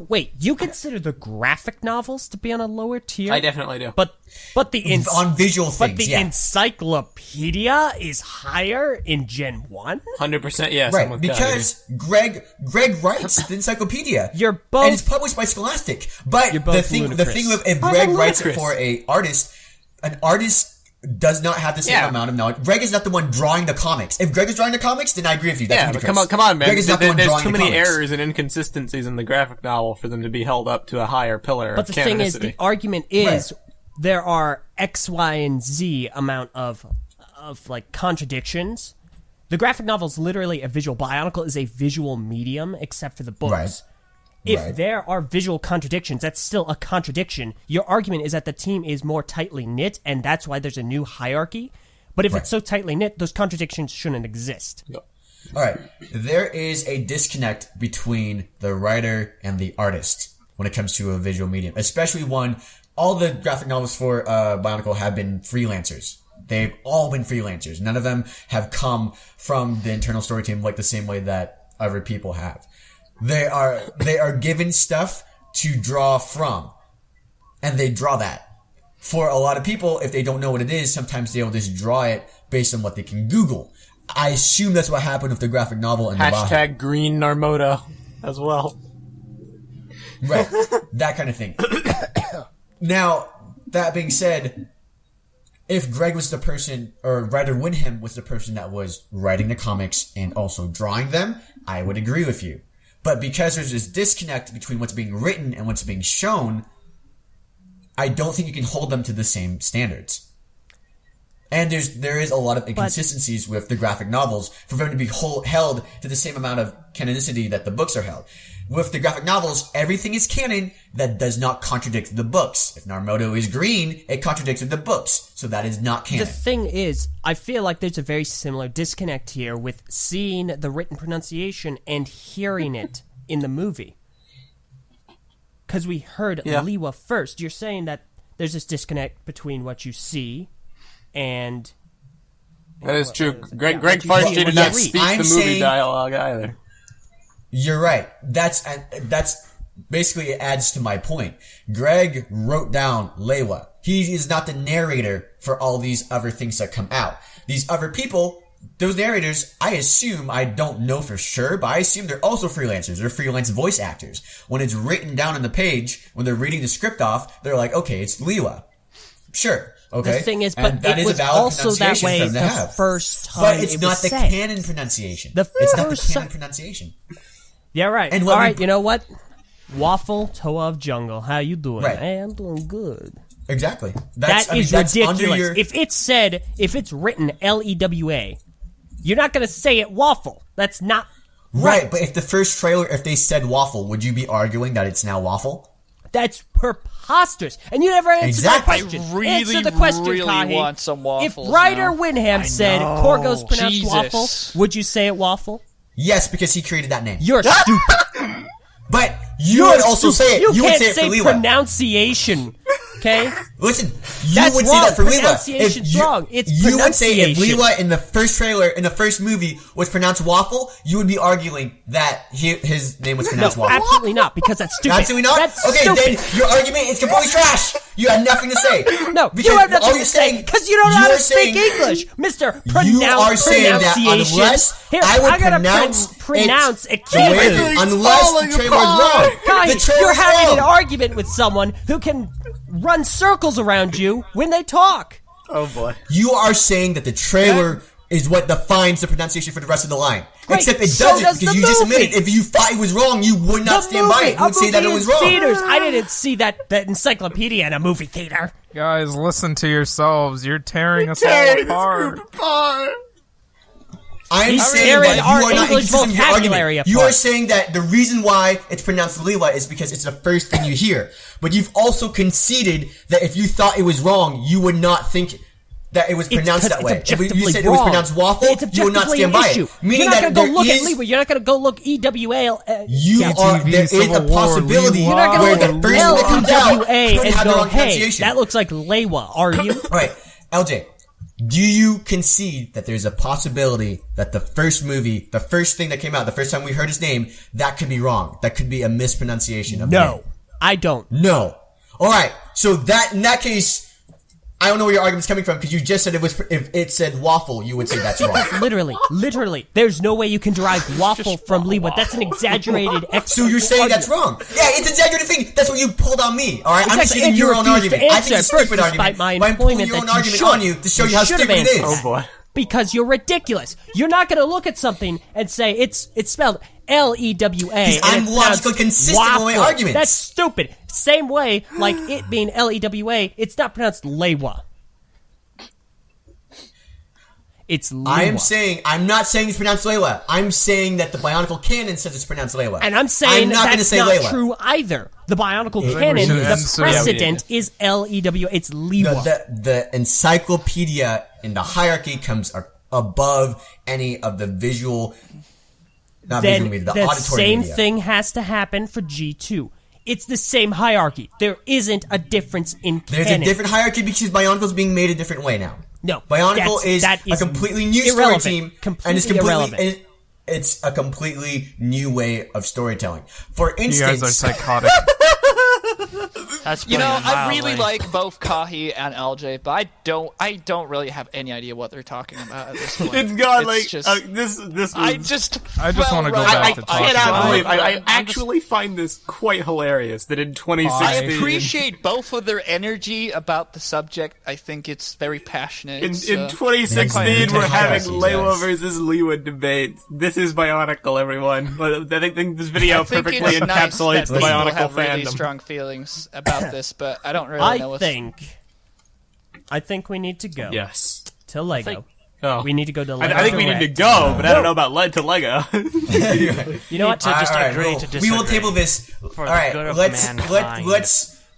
wait, you consider the graphic novels to be on a lower tier? I definitely do. But the on visual things, but the yeah. encyclopedia is higher in Gen 1? 100%, yes. I'm Right, with because Greg writes the encyclopedia. You're both- and it's published by Scholastic. But You're both the thing ludicrous. with if Greg writes it for an artist does not have the same amount of knowledge. Greg is not the one drawing the comics. If Greg is drawing the comics, then I agree with you. That's Yeah, but ludicrous. come on, man. Greg is not the one There's drawing too the many comics. errors and inconsistencies in the graphic novel for them to be held up to a higher pillar But of the thing is, canonicity. the argument is there are X, Y, and Z amount of like contradictions. The graphic novel is literally a visual. Bionicle is a visual medium, except for the books. Right. If Right. there are visual contradictions, that's still a contradiction. Your argument is that the team is more tightly knit, and that's why there's a new hierarchy. But if it's so tightly knit, those contradictions shouldn't exist. All right. There is a disconnect between the writer and the artist when it comes to a visual medium, especially one. All the graphic novels for Bionicle have been freelancers. They've all been freelancers. None of them have come from the internal story team like the same way that other people have. They are given stuff to draw from, and they draw that. For a lot of people, if they don't know what it is, sometimes they'll just draw it based on what they can Google. I assume that's what happened with the graphic novel and the Vahi. Hashtag green Narmoda as well. Right. That kind of thing. Now, that being said, if Greg was the person, or writer Winham was the person that was writing the comics and also drawing them, I would agree with you. But because there's this disconnect between what's being written and what's being shown, I don't think you can hold them to the same standards. And there is a lot of inconsistencies with the graphic novels for them to be held to the same amount of canonicity that the books are held. With the graphic novels, everything is canon that does not contradict the books. If Narmodo is green, it contradicts with the books, so that is not canon. The thing is, I feel like there's a very similar disconnect here with seeing the written pronunciation and hearing it in the movie. Because we heard Lewa first. You're saying that there's this disconnect between what you see and... That is true. Greg Farshey did not speak the movie dialogue either. You're right. That's basically it adds to my point. Greg wrote down Leiwa. He is not the narrator for all these other things that come out. These other people, those narrators, I assume, I don't know for sure, but I assume they're also freelancers. They're freelance voice actors. When it's written down on the page, when they're reading the script off, they're like, okay, it's Leiwa. Sure. Okay. The thing is, and but that it is a was valid also that pronunciation way for them to the have. first time But it's it not was the said. canon pronunciation. The It's not the first canon ti- pronunciation. Yeah, right. And All what we- right, you know what? Waffle, Toa of Jungle. How you doing? Right. Hey, I'm doing good. Exactly. That's That's ridiculous. under your... If it's written Lewa, you're not going to say it waffle. That's not Right, but if the first trailer, if they said waffle, would you be arguing that it's now waffle? That's preposterous. And you never answered Exactly. my question. I Answer the question, really Kahi. want some waffles If Ryder now. Winham said Corgo's pronounced Jesus. waffle, would you say it waffle? Yes, because he created that name. You're stupid. But you would also say it. You You would can't say it for say Lewa. pronunciation. Okay? Listen, you That's would wrong. say that for Lewa. Pronunciation's wrong. It's you would say if pronunciation. Lewa in the first trailer, in the first movie, was pronounced waffle, you would be arguing that his name was No, pronounced waffle. absolutely not, because that's stupid. Absolutely not? That's Okay, stupid. then your argument is completely trash. You have nothing to say. No, Because you have nothing all to you're say saying- because you don't know how to you're speak saying- English, Mister. You are saying that Pronunciation. unless Here, I would I'm gonna pronounce a the way, keyword. unless the trailer is wrong. Guys, The trailer you're is having wrong. an argument with someone who can run circles around you when they talk. Oh boy. You are saying that the trailer is what defines the pronunciation for the rest of the line. Great, Except it so doesn't, does because the you just admitted movie. if you thought it was wrong, you would not stand by it. You would say that it was wrong. Theaters. I didn't see that encyclopedia in a movie theater. Guys, listen to yourselves. You're tearing us all apart. I am He's saying tearing that our you are not English inconsistent with your vocabulary argument. You apart. are saying that the reason why it's pronounced Lewa is because it's the first thing you hear. But you've also conceded that if you thought it was wrong, you would not think that it was pronounced that way. If you said it was pronounced waffle, it's you would not objectively stand an by issue. it. Meaning You're not that going to go look there at is... Leiwa. You're not going to go look EWA. There is Civil a War, possibility Lewa. You're not where going to the look first at thing that comes out LEWA could and have the go, wrong hey, pronunciation. that looks like Leiwa. Are you? Alright, LJ, do you concede that there's a possibility that the first movie, the first thing that came out, the first time we heard his name, that could be wrong? That could be a mispronunciation of the name? No, I don't. No. Alright, so that, in that case, I don't know where your argument's coming from, because you just said if it said waffle, you would say that's wrong. Literally. There's no way you can derive waffle from Leiwa. That's an exaggerated So you're saying that's wrong? Yeah, it's an exaggerated thing. That's what you pulled on me. Alright, I'm just Exactly, using and you your own refused to argument. I think answer it's a first stupid despite argument. my But I'm pulling employment your own that you argument should. on you to show you how should have stupid it is. answered Oh boy. Because you're ridiculous. You're not going to look at something and say it's spelled Lewa. and I'm it's logically pronounced consistent with my waffle. arguments. That's stupid. Same way, like it being Lewa, it's not pronounced Leiwa. It's Leiwa. I'm not saying it's pronounced Lewa. I'm saying that the Bionicle Canon says it's pronounced Lewa. And I'm saying not gonna that's say not Lewa. true either. The Bionicle we Canon, should the end soon. precedent is Lewa. It's Leiwa. The encyclopedia in the hierarchy comes above any of the visual, not visual Then media, the the auditory same media. thing has to happen for G2. It's the same hierarchy. There isn't a difference in There's canon. a different hierarchy because Bionicle's being made a different way now. No, Bionicle is that a completely new story irrelevant. team, Completely and it's completely irrelevant. it's a completely new way of storytelling. For You instance, guys are psychotic. That's You know, putting it I really mildly. like both Kahi and Eljay, but I don't really have any idea what they're talking about at this point. It's got It's like just, this. I Was, just wanna go right back I to off- talking cannot about believe. it. I actually find this quite hilarious that in I 2016, appreciate both of their energy about the subject. I think it's very passionate. in It's, 2016, we're Yes. having Yes. Lewa versus Lewa debate. This is Bionicle, everyone. But I think this video I think perfectly it's nice encapsulates that the people Bionicle have really fandom. strong feelings about this, but I don't really know I think we need to go Yes. to Lego. Oh. We need to go to Lego. I think we need to Direct. go, but I don't know about lead to Lego. You know what? to just Alright, agree we'll- to we will disagree. table this. For the All right, good of let's mankind.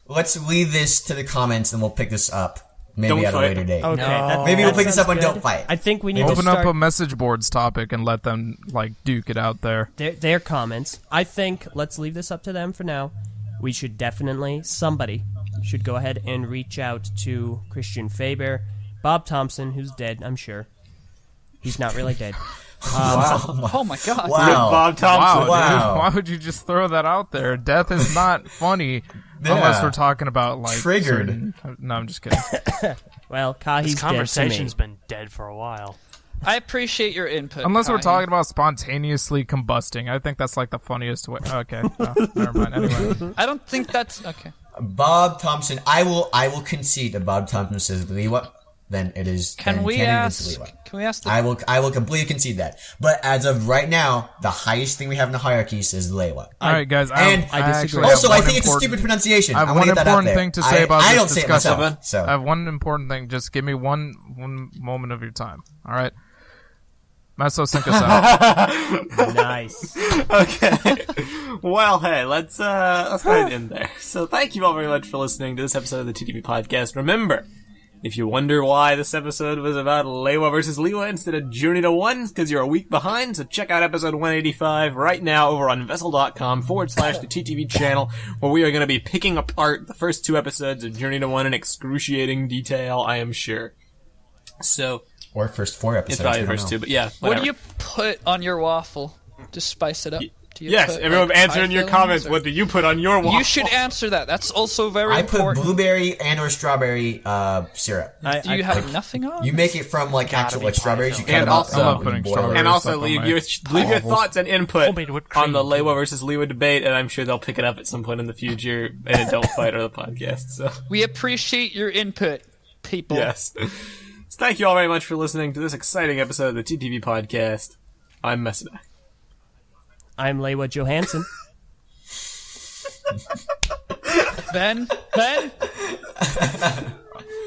let's leave this to the comments, and we'll pick this up maybe Don't at a fight. later date. Okay, No. Maybe we'll pick this sounds up on good. Don't Fight. I think we need to Open start up a message boards topic and let them like duke it out there. their comments. I think let's leave this up to them for now. We should definitely, somebody should go ahead and reach out to Christian Faber, Bob Thompson, who's dead, I'm sure. He's not really dead. Oh my god. Wow. Bob Thompson. Wow. Dude, why would you just throw that out there? Death is not funny unless we're talking about like Triggered. No, I'm just kidding. Well, Kahi's This dead to me. conversation's been dead for a while. I appreciate your input. Unless we're Kahi. talking about spontaneously combusting. I think that's like the funniest way. Okay, no, never mind. Anyway, I don't think that's okay. Bob Thompson. I will concede that Bob Thompson says Lewa. Then it is. Can then we Canon ask? is Lewa. Can we ask the I will completely concede that. But as of right now, the highest thing we have in the hierarchy says Lewa. all right, guys. And I disagree. actually have Also, I one think it's a important- stupid pronunciation. I have I want one to get that out important there. thing to say about I this don't say it myself. discussion. So I have one important thing. Just give me one moment of your time. All right. Meso, sync us out. Nice. Okay. Well, hey, let's go ahead in there. So thank you all very much for listening to this episode of the TTV Podcast. Remember, if you wonder why this episode was about Leiwa versus Lewa instead of Journey to One, it's because you're a week behind, so check out episode 185 right now over on vessel.com/the TTV channel, where we are going to be picking apart the first two episodes of Journey to One in excruciating detail, I am sure. So, or first 4 episodes. it's probably we the don't first know. two, but yeah, What whatever. do you put on your waffle to spice it up? Do you Yes, put, everyone like, answer in your high comments. films, or- What do you put on your waffle? You should answer that. That's also very I put important. blueberry and or strawberry syrup. Do you have nothing on? You make it from like actual like strawberries. You cut And it up also- and I'm not putting you boil strawberries. it. And also Stuff on leave my your waffles. thoughts and input Homemade whipped cream, on the too. Leiwa versus Lewa debate, and I'm sure they'll pick it up at some point in the future in Adult Fight or the podcast. So We appreciate your input, people. yes, so thank you all very much for listening to this exciting episode of the TTV Podcast. I'm Meso. I'm Leiwa Johansson. Ben,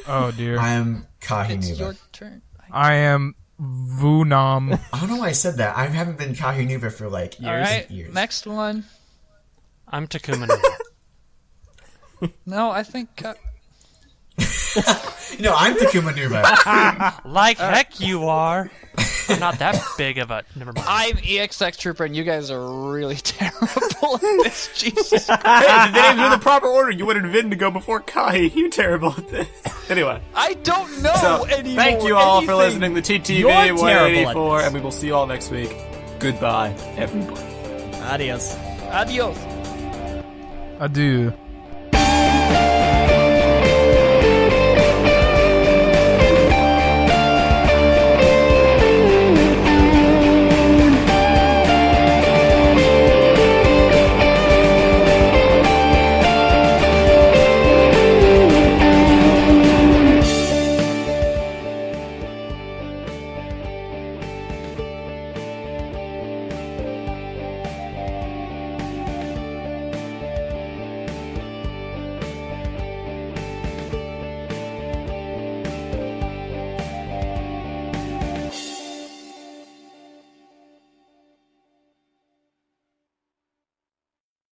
Oh dear. I am Kahi it's Nuva. your turn. I am Vunam. I don't know why I said that. I haven't been Kahi Nuva for like years All right, and years. next one. I'm Takuma. No, I think. No, I'm Takuma Nuva. Like heck you are. I'm not that big of a. Never mind. I'm EXX Trooper, and you guys are really terrible at this. Jesus. Hey, the names are in the proper order. You wanted Vin to go before Kahi. You're terrible at this. Anyway, I don't know so anymore. thank you all for anything. listening to TTV You're terrible at 184, this. and we will see you all next week. Goodbye, everybody. Adios. Adios. Adieu.